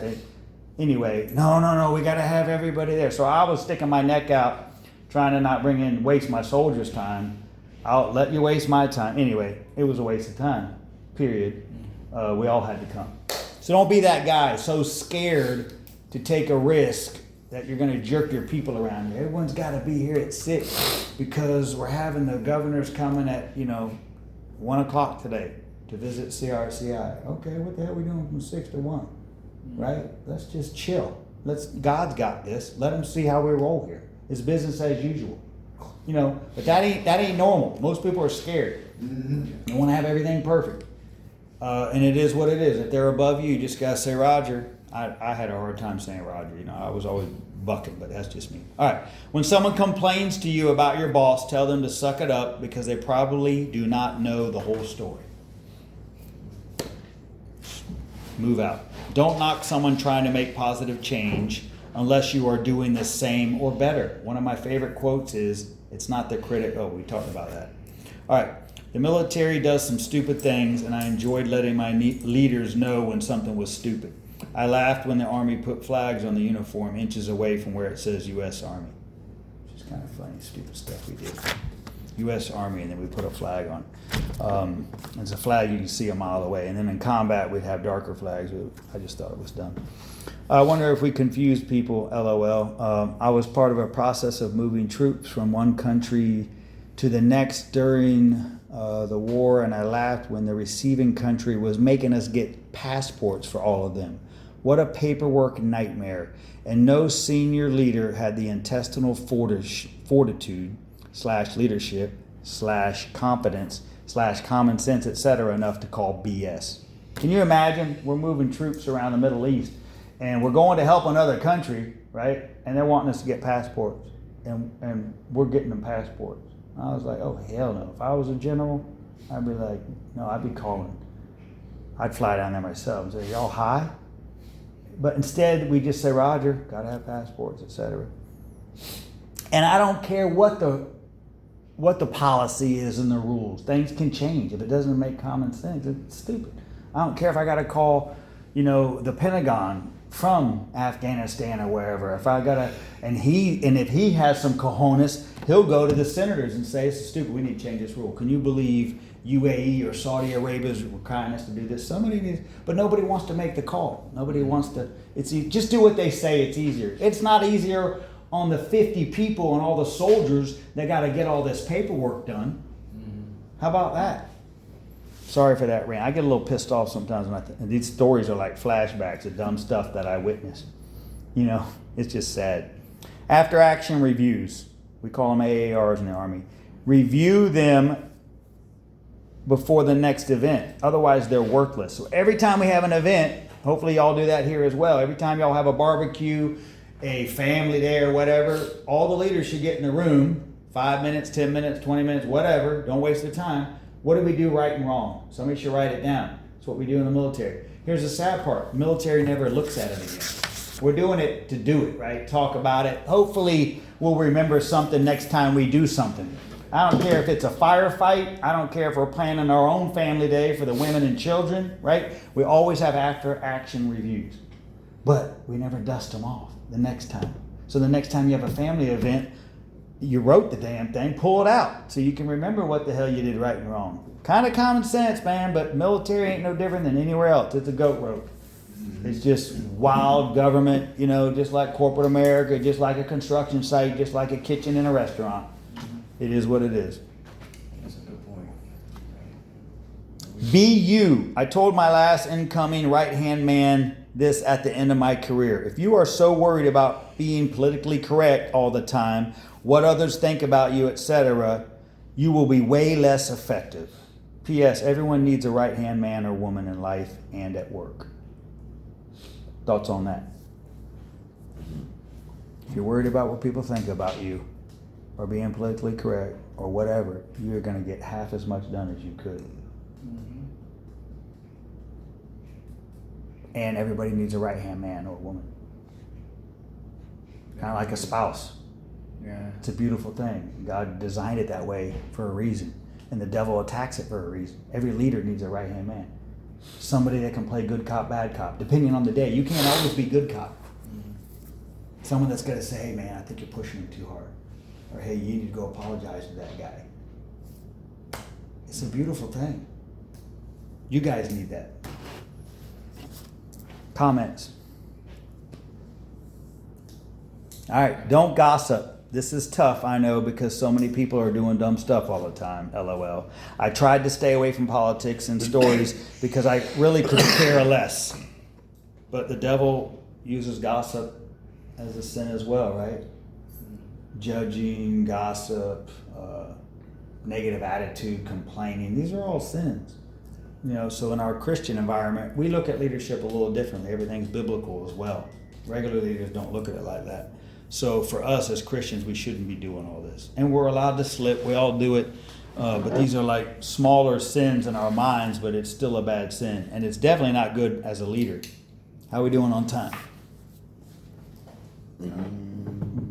[SPEAKER 1] Anyway, no, we got to have everybody there. So I was sticking my neck out, trying to not waste my soldiers' time. I'll let you waste my time. Anyway, it was a waste of time, period. We all had to come. So don't be that guy so scared to take a risk that you're going to jerk your people around. Everyone's got to be here at 6 because we're having the governors coming at, 1 o'clock today to visit CRCI. Okay, what the hell are we doing from 6 to 1? Right? Let's just chill. God's got this. Let him see how we roll here. It's business as usual. But that ain't normal. Most people are scared. They want to have everything perfect. And it is what it is. If they're above you, you just got to say, Roger. I had a hard time saying Roger. I was always bucking, but that's just me. All right. When someone complains to you about your boss, tell them to suck it up because they probably do not know the whole story. Move out. Don't knock someone trying to make positive change unless you are doing the same or better. One of my favorite quotes is, it's not the critic. Oh, we talked about that. All right. The military does some stupid things, and I enjoyed letting my leaders know when something was stupid. I laughed when the Army put flags on the uniform inches away from where it says U.S. Army. Which is kind of funny, stupid stuff we did. U.S. Army, and then we put a flag on. It's a flag you can see a mile away. And then in combat, we'd have darker flags. I just thought it was dumb. I wonder if we confused people, LOL. I was part of a process of moving troops from one country to the next during the war, and I laughed when the receiving country was making us get passports for all of them. What a paperwork nightmare. And no senior leader had the intestinal fortitude / leadership / competence / common sense, etc. enough to call BS. Can you imagine? We're moving troops around the Middle East and we're going to help another country, right? And they're wanting us to get passports and we're getting them passports. I was like, oh, hell no. If I was a general, I'd be like, no, I'd be calling. I'd fly down there myself and say, y'all high? But instead, we just say, Roger, got to have passports, etc. And I don't care what the policy is and the rules. Things can change. If it doesn't make common sense, it's stupid. I don't care if I got to call, the Pentagon from Afghanistan or wherever. If I gotta, and if he has some cojones, he'll go to the senators and say, "It's stupid. We need to change this rule." Can you believe UAE or Saudi Arabia is requiring us to do this? Somebody needs, but nobody wants to make the call. Nobody wants to. Just do what they say. It's easier. It's not easier on the 50 people and all the soldiers that got to get all this paperwork done. How about that? Sorry for that rant. I get a little pissed off sometimes when these stories are like flashbacks of dumb stuff that I witnessed. It's just sad. After action reviews, we call them AARs in the Army. Review them before the next event. Otherwise, they're worthless. So every time we have an event, hopefully y'all do that here as well. Every time y'all have a barbecue, a family day or whatever, all the leaders should get in the room, 5 minutes, 10 minutes, 20 minutes, whatever. Don't waste the time. What do we do right and wrong? Somebody should write it down. That's what we do in the military. Here's the sad part. The military never looks at it again. We're doing it to do it, right? Talk about it. Hopefully we'll remember something next time we do something. I don't care if it's a firefight. I don't care if we're planning our own family day for the women and children, right? We always have after action reviews. But we never dust them off the next time. So the next time you have a family event, you wrote the damn thing, pull it out so you can remember what the hell you did right and wrong. Kind of common sense, man, but military ain't no different than anywhere else. It's a goat road. It's just wild government, you know, just like corporate America, just like a construction site, just like a kitchen in a restaurant. It is what it is.
[SPEAKER 5] That's a good point.
[SPEAKER 1] Be you. I told my last incoming right-hand man this at the end of my career. If you are so worried about being politically correct all the time, what others think about you, etc., you will be way less effective. P.S. Everyone needs a right-hand man or woman in life and at work. Thoughts on that? If you're worried about what people think about you, or being politically correct, or whatever, you're going to get half as much done as you could. And everybody needs a right-hand man or woman. Kind of like a spouse.
[SPEAKER 5] Yeah.
[SPEAKER 1] It's a beautiful thing. God designed it that way for a reason. And the devil attacks it for a reason. Every leader needs a right-hand man. Somebody that can play good cop, bad cop, depending on the day. You can't always be good cop. Someone that's going to say, hey man, I think you're pushing him too hard. Or hey, you need to go apologize to that guy. It's a beautiful thing. You guys need that. Comments? All right, don't gossip. This is tough, I know, because so many people are doing dumb stuff all the time, LOL. I tried to stay away from politics and stories because I really could care less. But the devil uses gossip as a sin as well, right? Judging, gossip, negative attitude, complaining. These are all sins. You know, so in our Christian environment, we look at leadership a little differently. Everything's biblical as well. Regular leaders don't look at it like that. So for us as Christians, we shouldn't be doing all this. And we're allowed to slip. We all do it. But these are like smaller sins in our minds, but it's still a bad sin. And it's definitely not good as a leader. How are we doing on time?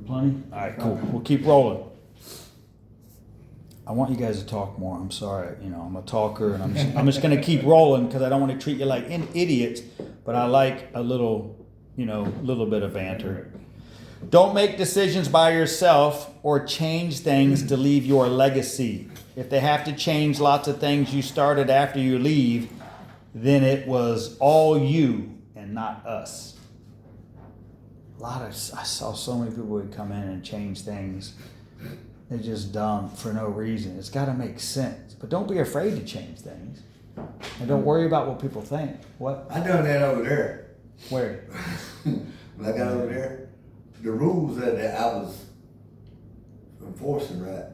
[SPEAKER 1] Plenty? All right, cool. We'll keep rolling. I want you guys to talk more. I'm sorry. You know, I'm a talker, and I'm just going to keep rolling because I don't want to treat you like idiots, but I like a little, you know, little bit of banter. Don't make decisions by yourself or change things to leave your legacy. If they have to change lots of things you started after you leave, then it was all you and not us. I saw so many people would come in and change things. They're just dumb for no reason. It's got to make sense. But don't be afraid to change things. And don't worry about what people think. What?
[SPEAKER 2] I done that over there.
[SPEAKER 1] Where?
[SPEAKER 2] When I got over there, the rules that I was enforcing, right,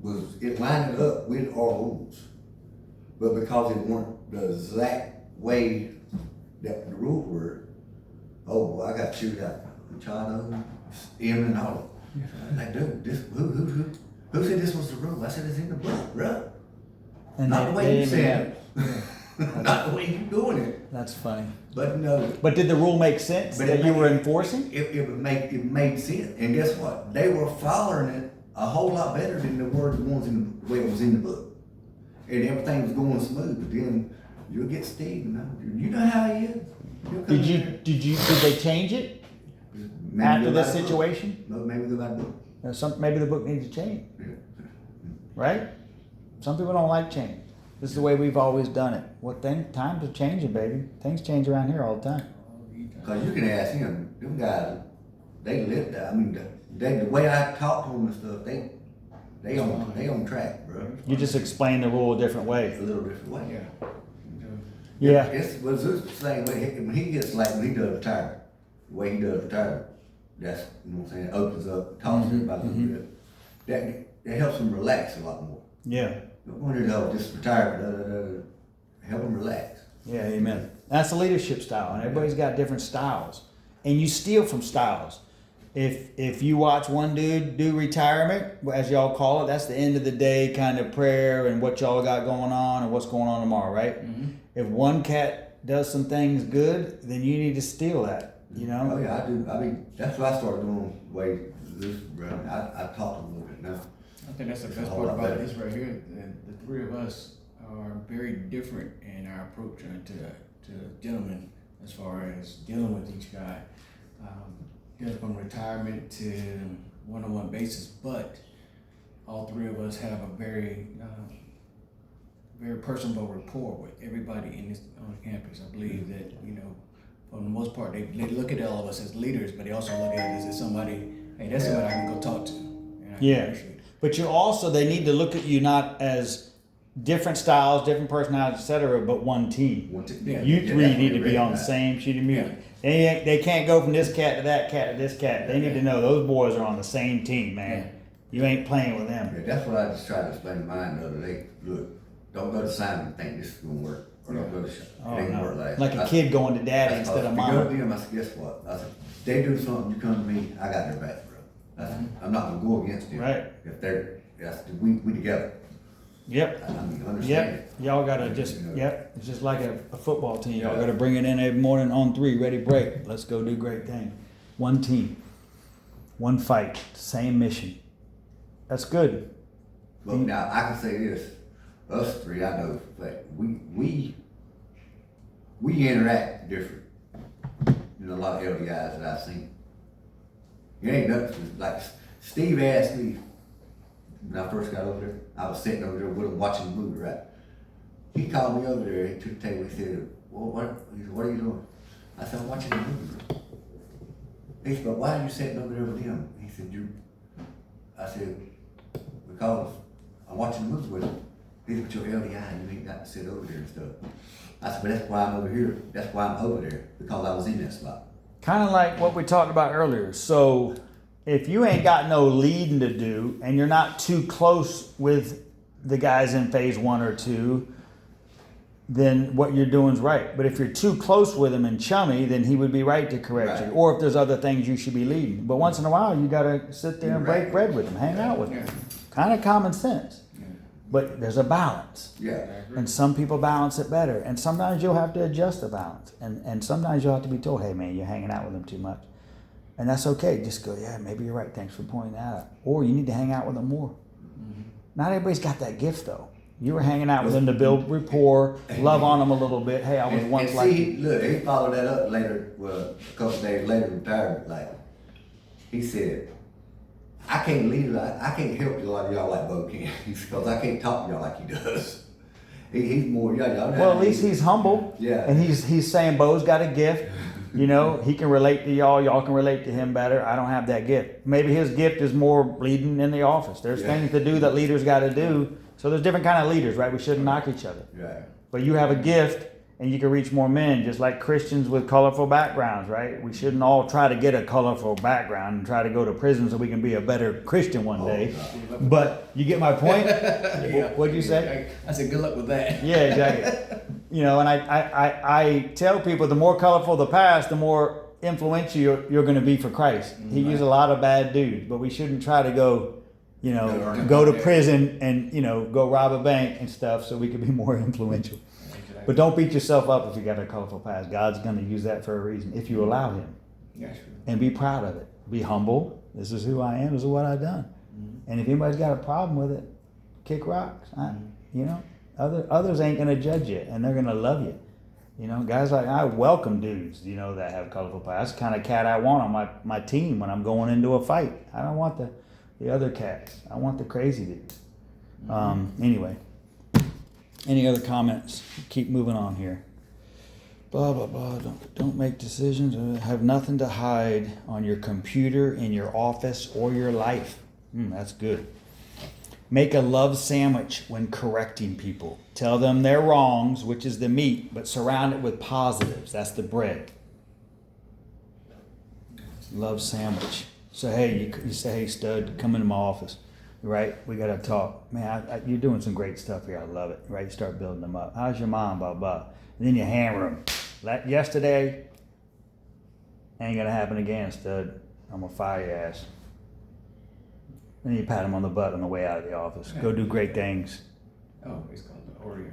[SPEAKER 2] was it lined up with our rules. But because it weren't the exact way that the rules were, oh, I got chewed out. Chano, M and all. Like, dude, this, who said this was the rule? I said it's in the book, bro.
[SPEAKER 1] And
[SPEAKER 2] Not the way you said
[SPEAKER 1] it.
[SPEAKER 2] it. Not the way you doing it.
[SPEAKER 1] That's funny.
[SPEAKER 2] But no.
[SPEAKER 1] But did the rule make sense that you were enforcing?
[SPEAKER 2] It made sense. And guess what? They were following it a whole lot better than the ones in the way it was in the book. And everything was going smooth. But then you'll get Steve, you know how he is.
[SPEAKER 1] Did they change it
[SPEAKER 2] Maybe
[SPEAKER 1] after
[SPEAKER 2] go
[SPEAKER 1] this
[SPEAKER 2] by the book.
[SPEAKER 1] situation?
[SPEAKER 2] No, maybe go by the book.
[SPEAKER 1] Maybe the book needs to change,
[SPEAKER 2] Yeah.
[SPEAKER 1] right? Some people don't like change. This is the way we've always done it. Times are changing, baby. Things change around here all the time.
[SPEAKER 2] Cause you can ask him, them guys, they live that. I mean, the way I talk to them and stuff, they on track, bro.
[SPEAKER 1] You just explain the rule a different way.
[SPEAKER 2] A little different way.
[SPEAKER 5] Yeah.
[SPEAKER 1] Yeah.
[SPEAKER 2] It's the same way. When he gets like when he does retirement, the way he does retirement, that's, you know what I'm saying, opens up, talks to everybody a little bit. That helps him relax a lot more.
[SPEAKER 1] Yeah.
[SPEAKER 2] Don't want to know just retirement, help him relax.
[SPEAKER 1] Yeah, amen. That's a leadership style, and everybody's got different styles. And you steal from styles. If you watch one dude do retirement, as y'all call it, that's the end of the day kind of prayer and what y'all got going on and what's going on tomorrow, right? Mm-hmm. If one cat does some things good, then you need to steal that, you know?
[SPEAKER 2] Oh yeah, I do. I mean, that's what I started doing way this, bro. I talk to him a little bit now.
[SPEAKER 5] I think that's the
[SPEAKER 2] It's a
[SPEAKER 5] best
[SPEAKER 2] whole
[SPEAKER 5] part
[SPEAKER 2] lot
[SPEAKER 5] about
[SPEAKER 2] better.
[SPEAKER 5] this right here. The three of us are very different in our approach to gentlemen as far as dealing with each guy. Dealing from retirement to one-on-one basis, but all three of us have a very very personable rapport with everybody in this on campus. I believe that, for the most part, they look at all of us as leaders, but they also look at us as somebody, hey, that's somebody I can go talk to. And I
[SPEAKER 1] Yeah.
[SPEAKER 5] appreciate it.
[SPEAKER 1] But you also, they need to look at you not as different styles, different personalities, etc., but one team.
[SPEAKER 5] Yeah.
[SPEAKER 1] You three
[SPEAKER 2] that's
[SPEAKER 1] need to
[SPEAKER 2] what
[SPEAKER 1] be
[SPEAKER 2] it
[SPEAKER 1] on the
[SPEAKER 2] is.
[SPEAKER 1] same sheet of music. They can't go from this cat to that cat to this cat. They need to know those boys are on the same team, man. You ain't playing with them.
[SPEAKER 2] Yeah, that's what I just tried to explain to mine the other day. Look, don't go to Simon and think this is gonna work, or don't go to It
[SPEAKER 1] Oh,
[SPEAKER 2] ain't gonna
[SPEAKER 1] no.
[SPEAKER 2] work like
[SPEAKER 1] Like a
[SPEAKER 2] I-
[SPEAKER 1] kid going to daddy
[SPEAKER 2] That's
[SPEAKER 1] instead of
[SPEAKER 2] if you go to
[SPEAKER 1] mom.
[SPEAKER 2] them, I said, guess what? I said, they do something, you come to me, I got their back, bro. I said, I'm not gonna go against them.
[SPEAKER 1] Right.
[SPEAKER 2] If they're, we together.
[SPEAKER 1] Yep.
[SPEAKER 2] I mean, understand
[SPEAKER 1] Yep.
[SPEAKER 2] it.
[SPEAKER 1] Y'all gotta just, yep. It's just like a football team. Y'all gotta bring it in every morning on 3, ready, break. Let's go do great things. One team, one fight, same mission. That's good.
[SPEAKER 2] But now, I can say this, us three, I know, but we interact different than a lot of other guys that I've seen. It ain't nothing, like, Steve asked me, when I first got over there, I was sitting over there with him watching the movie, right? He called me over there, he took the table, he said, well, he said, what are you doing? I said, I'm watching the movie. He said, but why are you sitting over there with him? He said, I said, because I'm watching the movie with him. He said, but you're LDI and you ain't got to sit over there and stuff. I said, but that's why I'm over here. That's why I'm over there, because I was in that spot.
[SPEAKER 1] Kind of like what we talked about earlier. So if you ain't got no leading to do and you're not too close with the guys in phase 1 or 2, then what you're doing is right. But if you're too close with him and chummy, then he would be right to correct you.
[SPEAKER 2] Right.
[SPEAKER 1] Or if there's other things you should be leading. But once in a while, you got to sit there and break
[SPEAKER 2] Right.
[SPEAKER 1] bread with him, hang out with him.
[SPEAKER 5] Yeah.
[SPEAKER 1] Kind of common sense. But there's a balance.
[SPEAKER 2] Yeah.
[SPEAKER 1] And some people balance it better. And sometimes you'll have to adjust the balance. And sometimes you'll have to be told, hey man, you're hanging out with them too much. And that's okay. Just go, yeah, maybe you're right. Thanks for pointing that out. Or you need to hang out with them more. Not everybody's got that gift though. You were hanging out with them to build rapport, love on them a little bit. Hey, I was
[SPEAKER 2] And
[SPEAKER 1] once
[SPEAKER 2] see,
[SPEAKER 1] like you.
[SPEAKER 2] look, he followed that up later, well, a couple days later, retirement, like, he said, I can't lead, I can't help you like y'all like Bo can, because I can't talk to y'all like he does. He's more, y'all.
[SPEAKER 1] Well, at least he's humble.
[SPEAKER 2] Yeah.
[SPEAKER 1] And he's saying Bo's got a gift. You know, he can relate to y'all. Y'all can relate to him better. I don't have that gift. Maybe his gift is more leading in the office. There's
[SPEAKER 2] Yeah.
[SPEAKER 1] things to do that leaders got to do. So there's different kind of leaders, right? We shouldn't knock each other.
[SPEAKER 2] Right.
[SPEAKER 1] But you have a gift and you can reach more men, just like Christians with colorful backgrounds, right? We shouldn't all try to get a colorful background and try to go to prison so we can be a better Christian one day. But you get my point? What'd you say?
[SPEAKER 5] I said, good luck with that.
[SPEAKER 1] Yeah, exactly. You know, and I tell people the more colorful the past, the more influential you're going to be for Christ. He used a lot of bad dudes, but we shouldn't try to go, you know, go to prison and, you know, go rob a bank and stuff so we can be more influential. But don't beat yourself up if you got a colorful past. God's going to use that for a reason if you allow Him.
[SPEAKER 5] Yeah, sure.
[SPEAKER 1] And be proud of it. Be humble. This is who I am. This is what I've done. And if anybody's got a problem with it, kick rocks. You know, others ain't going to judge you, and they're going to love you. You know, guys like I welcome dudes, you know, that have colorful past. That's the kind of cat I want on my team when I'm going into a fight. I don't want the other cats. I want the crazy dudes. Anyway. Any other comments? Keep moving on here. Blah, blah, blah. Don't make decisions. Have nothing to hide on your computer, in your office, or your life. That's good. Make a love sandwich when correcting people. Tell them their wrongs, which is the meat, but surround it with positives. That's the bread. Love sandwich. So, hey, you say, hey, stud, come into my office. Right? We got to talk. Man, you're doing some great stuff here. I love it. Right? You start building them up. How's your mom? Blah, blah. And then you hammer them. Yesterday, ain't going to happen again, stud. I'm going to fire your ass. And then you pat him on the butt on the way out of the office. Go do great things.
[SPEAKER 5] Oh, it's called the Oreo.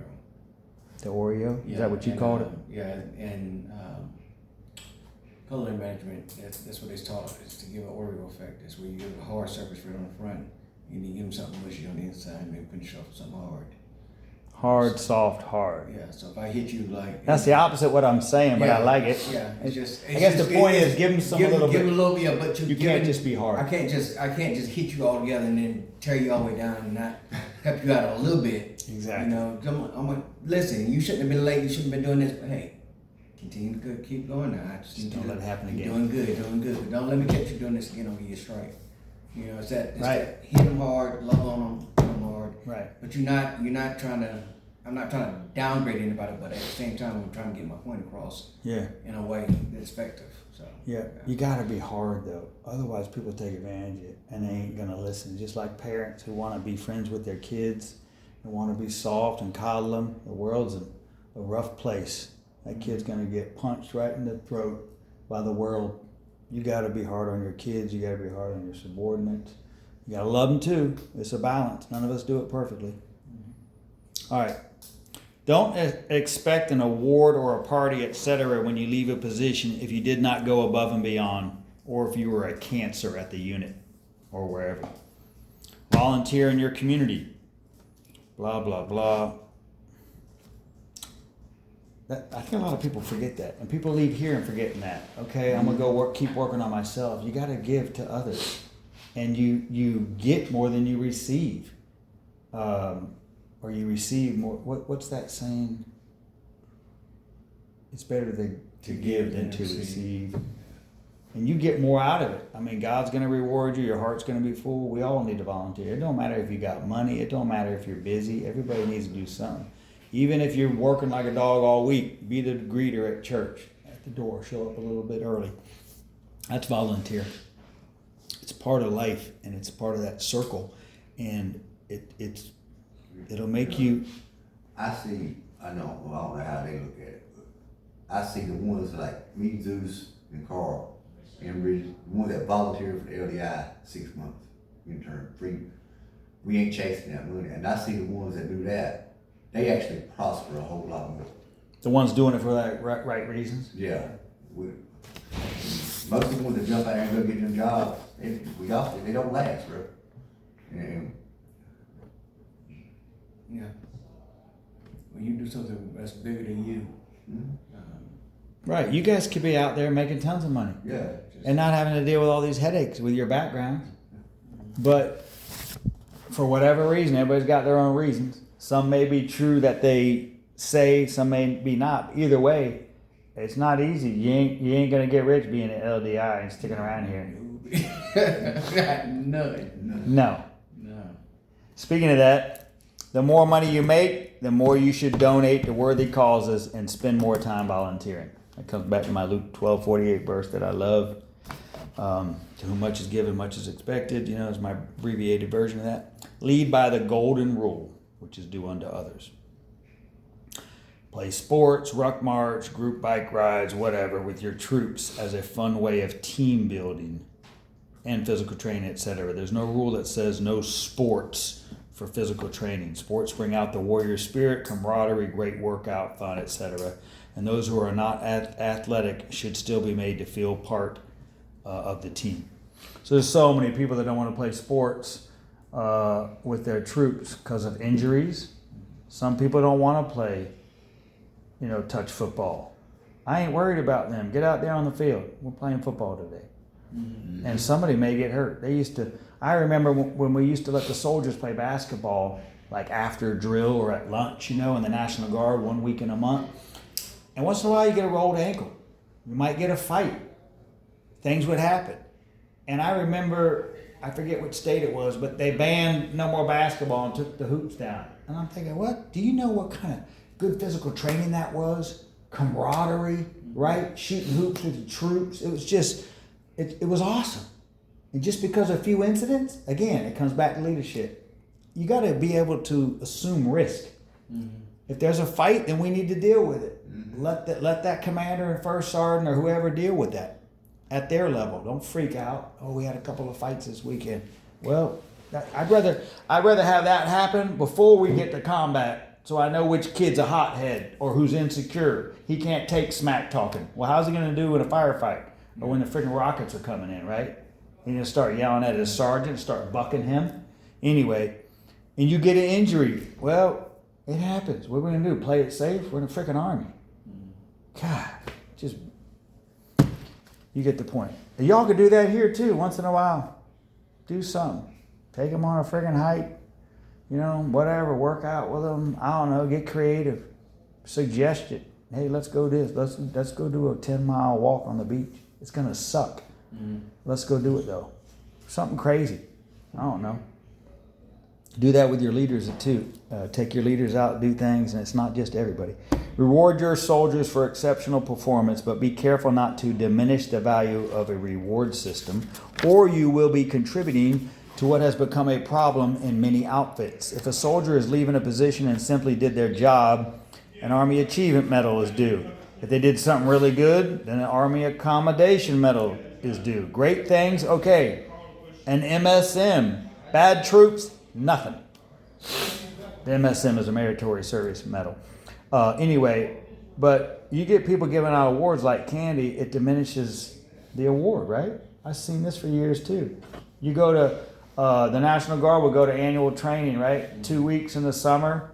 [SPEAKER 1] The Oreo? Is
[SPEAKER 5] Yeah,
[SPEAKER 1] that what you
[SPEAKER 5] and,
[SPEAKER 1] called it?
[SPEAKER 5] Yeah, and culinary management, that's what it's taught, is to give an Oreo effect. That's where you give a hard surface right on the front. You need to give them something mushy on the inside and then finish off with something hard.
[SPEAKER 1] Hard, soft, hard.
[SPEAKER 5] Yeah, so if I hit you like...
[SPEAKER 1] That's the opposite of what I'm saying, but I like it.
[SPEAKER 5] Yeah, it's just...
[SPEAKER 1] I guess the point is give them some a little bit.
[SPEAKER 5] Give them a little bit, but
[SPEAKER 1] You can't just be hard.
[SPEAKER 5] I can't just hit you all together and then tear you all the way down and not help you out a little bit.
[SPEAKER 1] Exactly.
[SPEAKER 5] You know, listen, you shouldn't have been late, you shouldn't have been doing this, but hey, continue to keep going now. I just need
[SPEAKER 1] don't
[SPEAKER 5] you to
[SPEAKER 1] let it happen
[SPEAKER 5] keep
[SPEAKER 1] again.
[SPEAKER 5] doing good. But don't let me catch you doing this again. I'll give you a strike. You know, it's that
[SPEAKER 1] Right.
[SPEAKER 5] hit them hard, love on them, hit them hard.
[SPEAKER 1] Right.
[SPEAKER 5] But you're not trying to. I'm not trying to downgrade anybody, but at the same time, I'm trying to get my point across
[SPEAKER 1] Yeah.
[SPEAKER 5] in a way that's effective. So
[SPEAKER 1] Yeah, you gotta be hard though. Otherwise, people take advantage of it and they ain't gonna listen. Just like parents who want to be friends with their kids and want to be soft and coddle them. The world's a rough place. That kid's gonna get punched right in the throat by the world. You gotta be hard on your kids. You gotta be hard on your subordinates. You gotta love them too. It's a balance. None of us do it perfectly. All right. Don't expect an award or a party, etc., when you leave a position if you did not go above and beyond, or if you were a cancer at the unit or wherever. Volunteer in your community. Blah, blah, blah. I think a lot of people forget that. And people leave here and forgetting that. Okay, I'm going to go keep working on myself. You got to give to others. And you get more than you receive. Or you receive more. What's that saying? It's better to give than to receive. And you get more out of it. I mean, God's going to reward you. Your heart's going to be full. We all need to volunteer. It don't matter if you got money. It don't matter if you're busy. Everybody needs to do something. Even if you're working like a dog all week, be the greeter at church, at the door. Show up a little bit early. That's volunteer. It's part of life, and it's part of that circle. And it'll make you.
[SPEAKER 2] I know, well, I don't know how they look at it, but I see the ones like me, Zeus, and Carl, and Rich, the ones that volunteer for the LDI 6 months, intern, free. We ain't chasing that money. And I see the ones that do that, they actually prosper a whole lot more.
[SPEAKER 1] The ones doing it for that right reasons.
[SPEAKER 2] Yeah. Most of the ones that jump out there and go get them jobs, they don't last, bro. And
[SPEAKER 5] yeah, when you do something that's bigger than you,
[SPEAKER 1] Right. You guys could be out there making tons of money.
[SPEAKER 2] yeah.
[SPEAKER 1] And not having to deal with all these headaches with your background. But for whatever reason, everybody's got their own reasons. Some may be true that they say, some may be not. Either way, it's not easy. You ain't gonna get rich being an LDI and sticking around here.
[SPEAKER 5] None.
[SPEAKER 1] No.
[SPEAKER 5] No.
[SPEAKER 1] Speaking of that, the more money you make, the more you should donate to worthy causes and spend more time volunteering. That comes back to my Luke 12:48 verse that I love. To whom much is given, much is expected. You know, it's my abbreviated version of that. Lead by the golden rule, which is do unto others. Play sports, ruck march, group bike rides, whatever, with your troops as a fun way of team building and physical training, etc. There's no rule that says no sports for physical training. Sports bring out the warrior spirit, camaraderie, great workout, fun, etc. And those who are not athletic should still be made to feel part of the team. So there's so many people that don't want to play sports with their troops because of injuries. Some people don't want to play, touch football. I ain't worried about them. Get out there on the field. We're playing football today. Mm-hmm. And somebody may get hurt. I remember when we used to let the soldiers play basketball, like after drill or at lunch, in the National Guard 1 week in a month. And once in a while you get a rolled ankle. You might get a fight. Things would happen. And I remember, I forget which state it was, but they banned no more basketball and took the hoops down. And I'm thinking, what? Do you know what kind of good physical training that was? Camaraderie, right? Shooting hoops with the troops. It was just, it was awesome. And just because of a few incidents, again, it comes back to leadership. You got to be able to assume risk. Mm-hmm. If there's a fight, then we need to deal with it. Mm-hmm. Let that commander and first sergeant or whoever deal with that at their level. Don't freak out. Oh, we had a couple of fights this weekend. Well, I'd rather have that happen before we get to combat, so I know which kid's a hothead or who's insecure. He can't take smack talking. Well, how's he going to do in a firefight or when the freaking rockets are coming in, right? He's going to start yelling at his sergeant, start bucking him. Anyway, and you get an injury. Well, it happens. What are we going to do? Play it safe? We're in a freaking army. God, you get the point. And y'all could do that here too, once in a while. Do something. Take them on a friggin' hike. Whatever. Work out with them. I don't know. Get creative. Suggestion. Hey, let's go this. Let's go do a 10-mile walk on the beach. It's gonna suck. Let's go do it though. Something crazy. I don't know. Do that with your leaders too. Take your leaders out, do things, and it's not just everybody. Reward your soldiers for exceptional performance, but be careful not to diminish the value of a reward system, or you will be contributing to what has become a problem in many outfits. If a soldier is leaving a position and simply did their job, an Army Achievement Medal is due. If they did something really good, then an Army Accommodation Medal is due. Great things, okay. An MSM. Bad troops, nothing. The MSM is a Meritorious Service Medal. Anyway, but you get people giving out awards like candy, it diminishes the award, right? I've seen this for years too. You go to the National Guard will go to annual training, right? 2 weeks in the summer.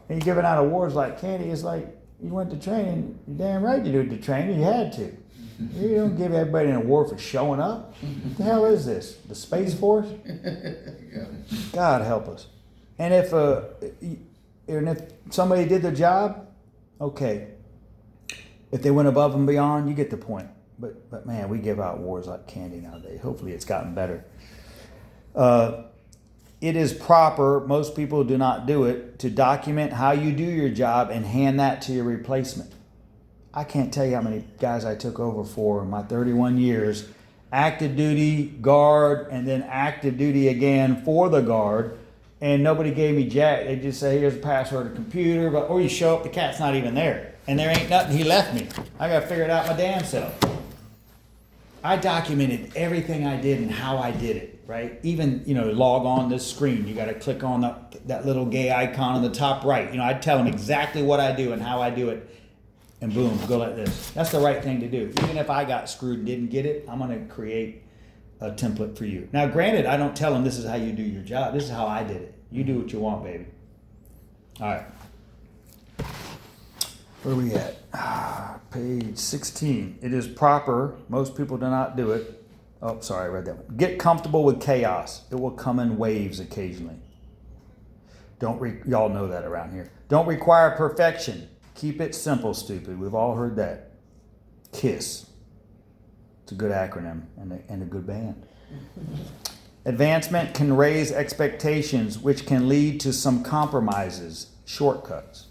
[SPEAKER 1] And you're giving out awards like candy. It's like you went to training. You're damn right you did the training. You had to. You don't give everybody an award for showing up. What the hell is this? The Space Force? God help us. And if somebody did their job, okay. If they went above and beyond, you get the point. But man, we give out awards like candy nowadays. Hopefully it's gotten better. It is proper, most people do not do it, to document how you do your job and hand that to your replacement. I can't tell you how many guys I took over for in my 31 years. Active duty, guard, and then active duty again for the guard. And nobody gave me jack. They just say, here's a password to the computer. Or you show up, the cat's not even there. And there ain't nothing, he left me. I got to figure it out my damn self. I documented everything I did and how I did it, right? Even, log on this screen. You got to click on that little gay icon on the top right. I'd tell them exactly what I do and how I do it. And boom, go like this. That's the right thing to do. Even if I got screwed and didn't get it, I'm going to create a template for you. Now, granted, I don't tell them this is how you do your job. This is how I did it. You do what you want, baby. All right. Where are we at? Page 16. It is proper. Most people do not do it. Oh, sorry, I read that one. Get comfortable with chaos. It will come in waves occasionally. Y'all know that around here. Don't require perfection. Keep it simple, stupid. We've all heard that. KISS. It's a good acronym and a good band. Advancement can raise expectations, which can lead to some compromises, shortcuts.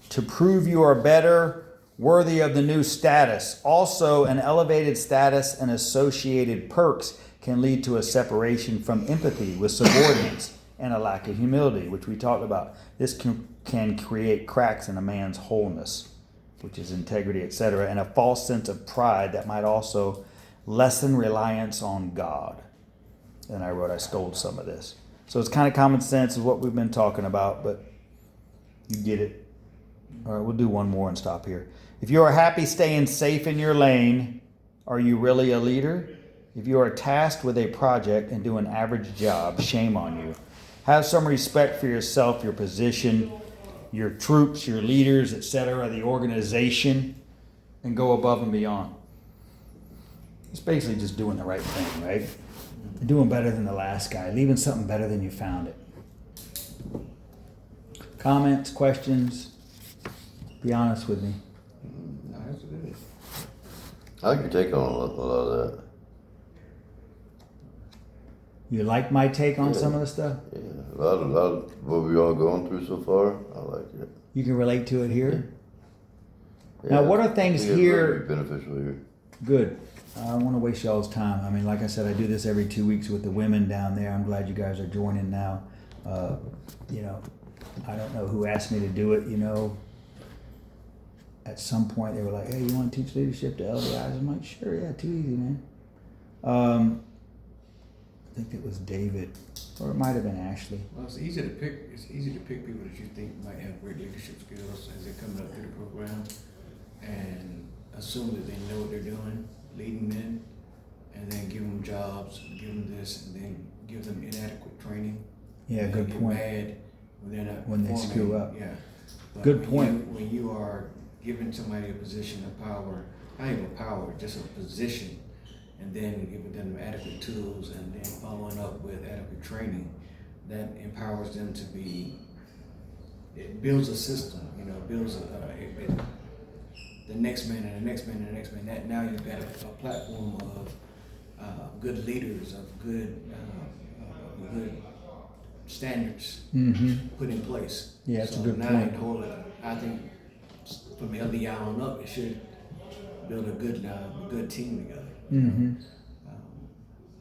[SPEAKER 1] To prove you are better, worthy of the new status. Also, an elevated status and associated perks can lead to a separation from empathy with subordinates and a lack of humility, which we talked about. This can create cracks in a man's wholeness, which is integrity, etc., and a false sense of pride that might also lessen reliance on God. And I stole some of this. So it's kind of common sense is what we've been talking about, but you get it. All right, we'll do one more and stop here. If you are happy staying safe in your lane, are you really a leader? If you are tasked with a project and do an average job, shame on you. Have some respect for yourself, your position, your troops, your leaders, etc., the organization, and go above and beyond. It's basically just doing the right thing, right? Doing better than the last guy, leaving something better than you found it. Comments, questions? Be honest with me.
[SPEAKER 5] No, that's good.
[SPEAKER 4] I like your take on a lot of that.
[SPEAKER 1] You like my take on some of the stuff?
[SPEAKER 4] Yeah, a lot of what we all going through so far. I like it.
[SPEAKER 1] You can relate to it here?
[SPEAKER 4] Yeah,
[SPEAKER 1] Now, what are things
[SPEAKER 4] I think it's
[SPEAKER 1] here?
[SPEAKER 4] really beneficial here.
[SPEAKER 1] Good. I don't want to waste y'all's time. I mean, like I said, I do this every 2 weeks with the women down there. I'm glad you guys are joining now. I don't know who asked me to do it, At some point, they were like, hey, you want to teach leadership to LDIs? I'm like, sure, yeah, too easy, man. I think it was David, or it might have been Ashley.
[SPEAKER 5] Well, it's easy to pick. It's easy to pick people that you think might have great leadership skills as they're coming up through the program, and assume that they know what they're doing, leading men, and then give them jobs, give them this, and then give them inadequate training.
[SPEAKER 1] Yeah,
[SPEAKER 5] And
[SPEAKER 1] good
[SPEAKER 5] get
[SPEAKER 1] point.
[SPEAKER 5] mad when they're not
[SPEAKER 1] When they
[SPEAKER 5] performing.
[SPEAKER 1] screw up.
[SPEAKER 5] Yeah. But
[SPEAKER 1] Good
[SPEAKER 5] when
[SPEAKER 1] point.
[SPEAKER 5] when you are giving somebody a position of power, not even power, just a position, and then giving them adequate tools and then following up with adequate training, that empowers them to be it builds a system, builds the next man and the next man and the next man. That now you've got a platform of good leaders, of good standards put in place.
[SPEAKER 1] Yeah, that's
[SPEAKER 5] so
[SPEAKER 1] a good
[SPEAKER 5] now
[SPEAKER 1] point.
[SPEAKER 5] in order, I think from LDI on up, it should build a good team together.
[SPEAKER 1] Mm-hmm.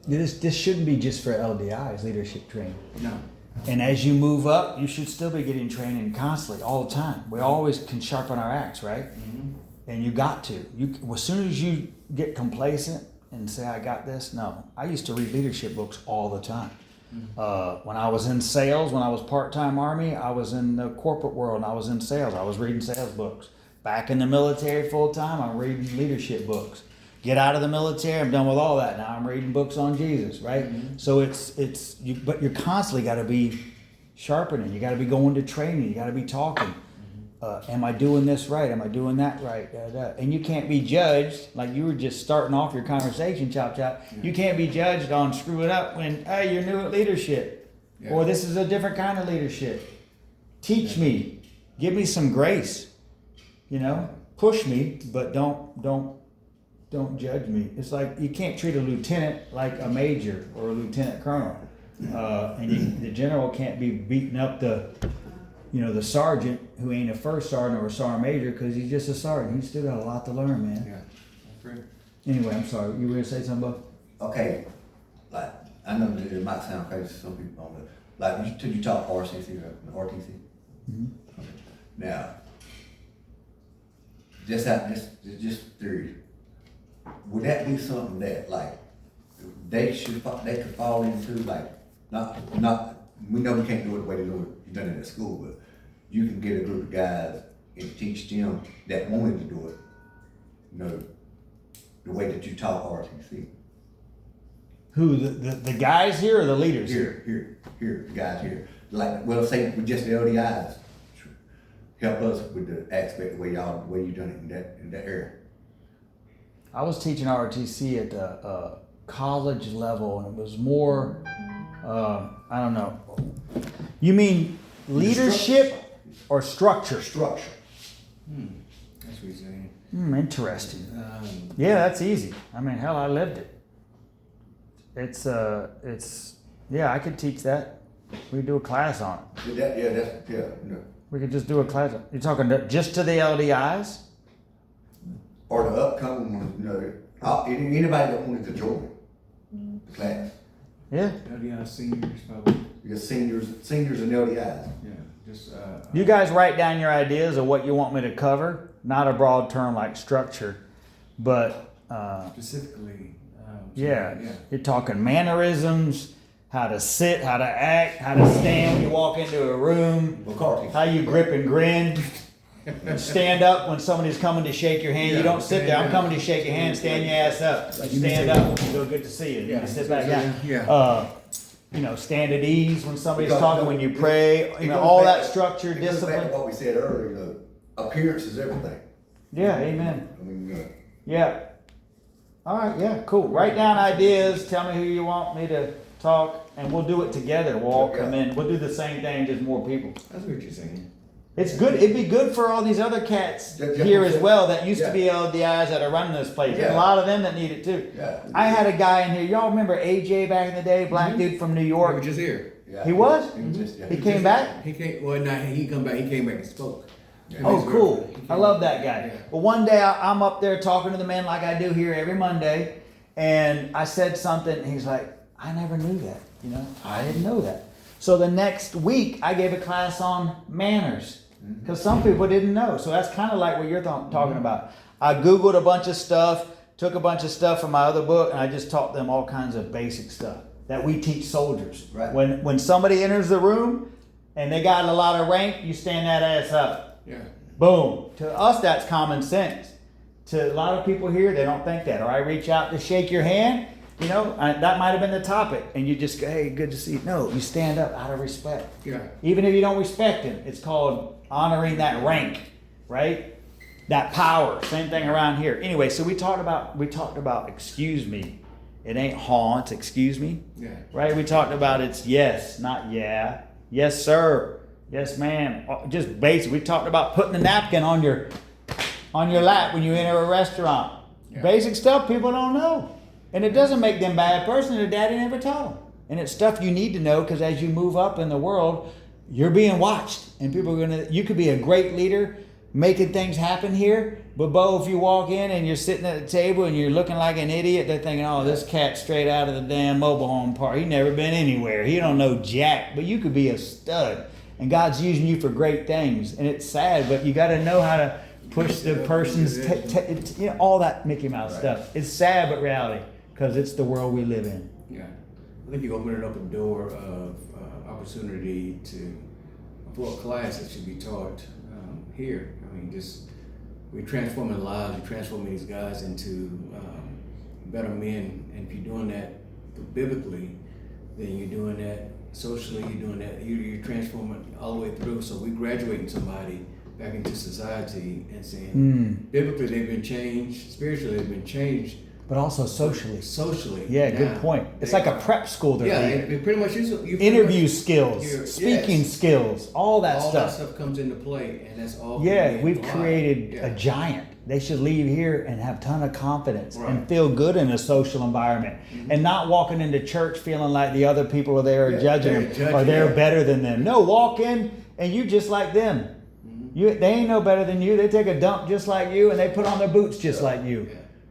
[SPEAKER 1] This shouldn't be just for LDI's leadership training.
[SPEAKER 5] No.
[SPEAKER 1] And as you move up, you should still be getting training constantly, all the time. We always can sharpen our axe, right?
[SPEAKER 5] Mm-hmm.
[SPEAKER 1] And you got to. As soon as you get complacent and say, I got this, no. I used to read leadership books all the time. When I was in sales, when I was part-time Army, I was in the corporate world and I was in sales. I was reading sales books. Back in the military full-time, I'm reading leadership books. Get out of the military, I'm done with all that. Now I'm reading books on Jesus, right?
[SPEAKER 5] Mm-hmm.
[SPEAKER 1] So but you're constantly got to be sharpening. You got to be going to training. You got to be talking. Am I doing this right? Am I doing that right? And you can't be judged, like you were just starting off your conversation, Chop. You can't be judged on screwing up when, hey, you're new at leadership.
[SPEAKER 5] Yeah.
[SPEAKER 1] Or this is a different kind of leadership. Teach me. Give me some grace. Push me, but don't judge me. It's like you can't treat a lieutenant like a major or a lieutenant colonel. The general can't be beating up the sergeant who ain't a first sergeant or a sergeant major because he's just a sergeant. He's still got a lot to learn, man.
[SPEAKER 5] Yeah, that's great.
[SPEAKER 1] Anyway, I'm sorry. You were gonna say something about?
[SPEAKER 2] Okay, like, I know that it might sound crazy to some people, but like, you talk RCC, right? RTC?
[SPEAKER 1] Mhm.
[SPEAKER 2] Okay. Now, just theory. Would that be something that, like, they could fall into, like, not, we know we can't do it the way they do it, you've done it at school, but you can get a group of guys and teach them that wanted to do it, the way that you taught RTC.
[SPEAKER 1] Who, the guys here or the leaders here?
[SPEAKER 2] Here, the guys here. Like, well, say with just the LDIs, help us with the aspect, the way you done it in that area.
[SPEAKER 1] I was teaching ROTC at the college level, and it was more, I don't know. You mean leadership or structure?
[SPEAKER 2] Structure.
[SPEAKER 5] That's what you're saying.
[SPEAKER 1] Interesting. Yeah, that's easy. I mean, hell, I lived it. It's yeah, I could teach that. We could do a class on it. We could just do a class. You're talking just to the LDIs?
[SPEAKER 2] Or the upcoming ones, anybody that wanted to join the class.
[SPEAKER 1] Yeah.
[SPEAKER 5] LDI seniors probably.
[SPEAKER 2] Your seniors and LDIs.
[SPEAKER 5] Yeah, just.
[SPEAKER 1] You guys write down your ideas of what you want me to cover. Not a broad term like structure, but
[SPEAKER 5] Specifically.
[SPEAKER 1] yeah, you're talking mannerisms, how to sit, how to act, how to stand when you walk into a room,
[SPEAKER 2] McCarthy.
[SPEAKER 1] how you grip and grin. Stand up when somebody's coming to shake your hand. You don't sit there. I'm coming to shake your hand. Stand your ass up. You stand up. You go, good to see you. You sit back down.
[SPEAKER 5] Yeah.
[SPEAKER 1] Stand at ease when somebody's talking. When you pray. All that structure,
[SPEAKER 2] It goes back
[SPEAKER 1] discipline.
[SPEAKER 2] to what we said earlier. Appearance is everything.
[SPEAKER 1] Yeah. Amen.
[SPEAKER 2] I mean,
[SPEAKER 1] Yeah. All right. Yeah. Cool. Write down ideas. Tell me who you want me to talk, and we'll do it together. We'll all come in. We'll do the same thing, just more people.
[SPEAKER 5] That's what you're saying.
[SPEAKER 1] It's good. It'd be good for all these other cats
[SPEAKER 2] Yeah,
[SPEAKER 1] here as
[SPEAKER 2] yeah.
[SPEAKER 1] well that used
[SPEAKER 2] Yeah.
[SPEAKER 1] to be LDIs that are running this place. There's a
[SPEAKER 2] Yeah.
[SPEAKER 1] lot of them that need it too.
[SPEAKER 2] Yeah.
[SPEAKER 1] I had a guy in here. Y'all remember AJ back in the day, black dude from New
[SPEAKER 5] You
[SPEAKER 1] York.
[SPEAKER 5] were just here.
[SPEAKER 2] Yeah.
[SPEAKER 1] He was?
[SPEAKER 2] Just, yeah.
[SPEAKER 1] He came back.
[SPEAKER 5] He came. Well, no, he come back. He came back and spoke. Yeah,
[SPEAKER 1] Oh,
[SPEAKER 5] he's
[SPEAKER 1] cool.
[SPEAKER 5] very- he
[SPEAKER 1] I
[SPEAKER 5] came-
[SPEAKER 1] love that guy.
[SPEAKER 5] Yeah.
[SPEAKER 1] Well, one day I'm up there talking to the men like I do here every Monday, and I said something, and he's like, I never knew that. I didn't know that. So the next week, I gave a class on manners, because some people didn't know. So that's kind of like what you're talking about. I Googled a bunch of stuff, took a bunch of stuff from my other book, and I just taught them all kinds of basic stuff that we teach soldiers.
[SPEAKER 2] Right.
[SPEAKER 1] When somebody enters the room and they got a lot of rank, you stand that ass up.
[SPEAKER 5] Yeah.
[SPEAKER 1] Boom. To us, that's common sense. To a lot of people here, they don't think that. Or I reach out to shake your hand, that might have been the topic. And you just go, hey, good to see you. No, you stand up out of respect.
[SPEAKER 5] Yeah.
[SPEAKER 1] Even if you don't respect him, it's called honoring that rank, right? That power. Same thing around here. Anyway, so we talked about excuse me. It ain't haw, it's excuse me.
[SPEAKER 5] Yeah.
[SPEAKER 1] Right? We talked about it's yes, not yeah. Yes, sir. Yes, ma'am. Just basic. We talked about putting a napkin on your lap when you enter a restaurant.
[SPEAKER 5] Yeah.
[SPEAKER 1] Basic stuff people don't know. And it doesn't make them bad person. Their daddy never taught them. And it's stuff you need to know because as you move up in the world, you're being watched. And people are you could be a great leader making things happen here. But Bo, if you walk in and you're sitting at the table and you're looking like an idiot, they're thinking, oh, this cat's straight out of the damn mobile home park. He never been anywhere. He don't know jack. But you could be a stud. And God's using you for great things. And it's sad, but you got to know how to push the person's, all that Mickey Mouse stuff. It's sad, but reality, because it's the world we live in.
[SPEAKER 5] Yeah, I think you're opening up a door of opportunity for a class that should be taught here. I mean, we're transforming lives, we're transforming these guys into better men, and if you're doing that biblically, then you're doing that socially, you're doing that, you're transforming all the way through. So we're graduating somebody back into society and saying, biblically they've been changed, spiritually they've been changed,
[SPEAKER 1] But also socially.
[SPEAKER 5] Socially.
[SPEAKER 1] Yeah, good point. It's like a prep school they're leaving.
[SPEAKER 5] It pretty much is.
[SPEAKER 1] Interview skills, speaking skills, all that stuff.
[SPEAKER 5] All that stuff comes into play, and that's all.
[SPEAKER 1] Yeah, we've created a giant. They should leave here and have a ton of confidence and feel good in a social environment, and not walking into church feeling like the other people are there judging them or they're better than them. No, walk in and you just like them. They ain't no better than you. They take a dump just like you, and they put on their boots just like you.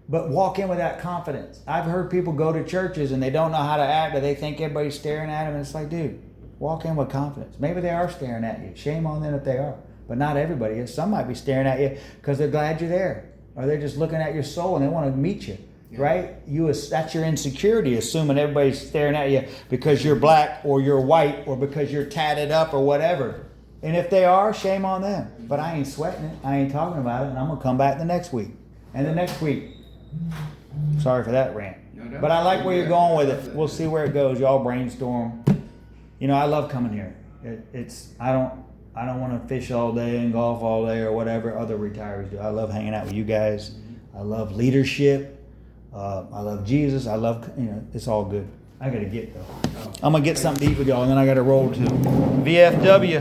[SPEAKER 1] But walk in with that confidence. I've heard people go to churches and they don't know how to act, or they think everybody's staring at them. And it's like, dude, walk in with confidence. Maybe they are staring at you. Shame on them if they are. But not everybody is. Some might be staring at you because they're glad you're there. Or they're just looking at your soul and they want to meet you. Right? That's your insecurity, assuming everybody's staring at you because you're black or you're white or because you're tatted up or whatever. And if they are, shame on them. But I ain't sweating it. I ain't talking about it. And I'm going to come back the next week. And the next week. Sorry for that rant. But I like where you're going with it. We'll see where it goes. Y'all brainstorm. You know, I love coming here. I don't want to fish all day and golf all day or whatever other retirees do. I love hanging out with you guys. I love leadership. I love Jesus. I love, it's all good. I got to get though. I'm going to get something to eat with y'all and then I got to roll to VFW.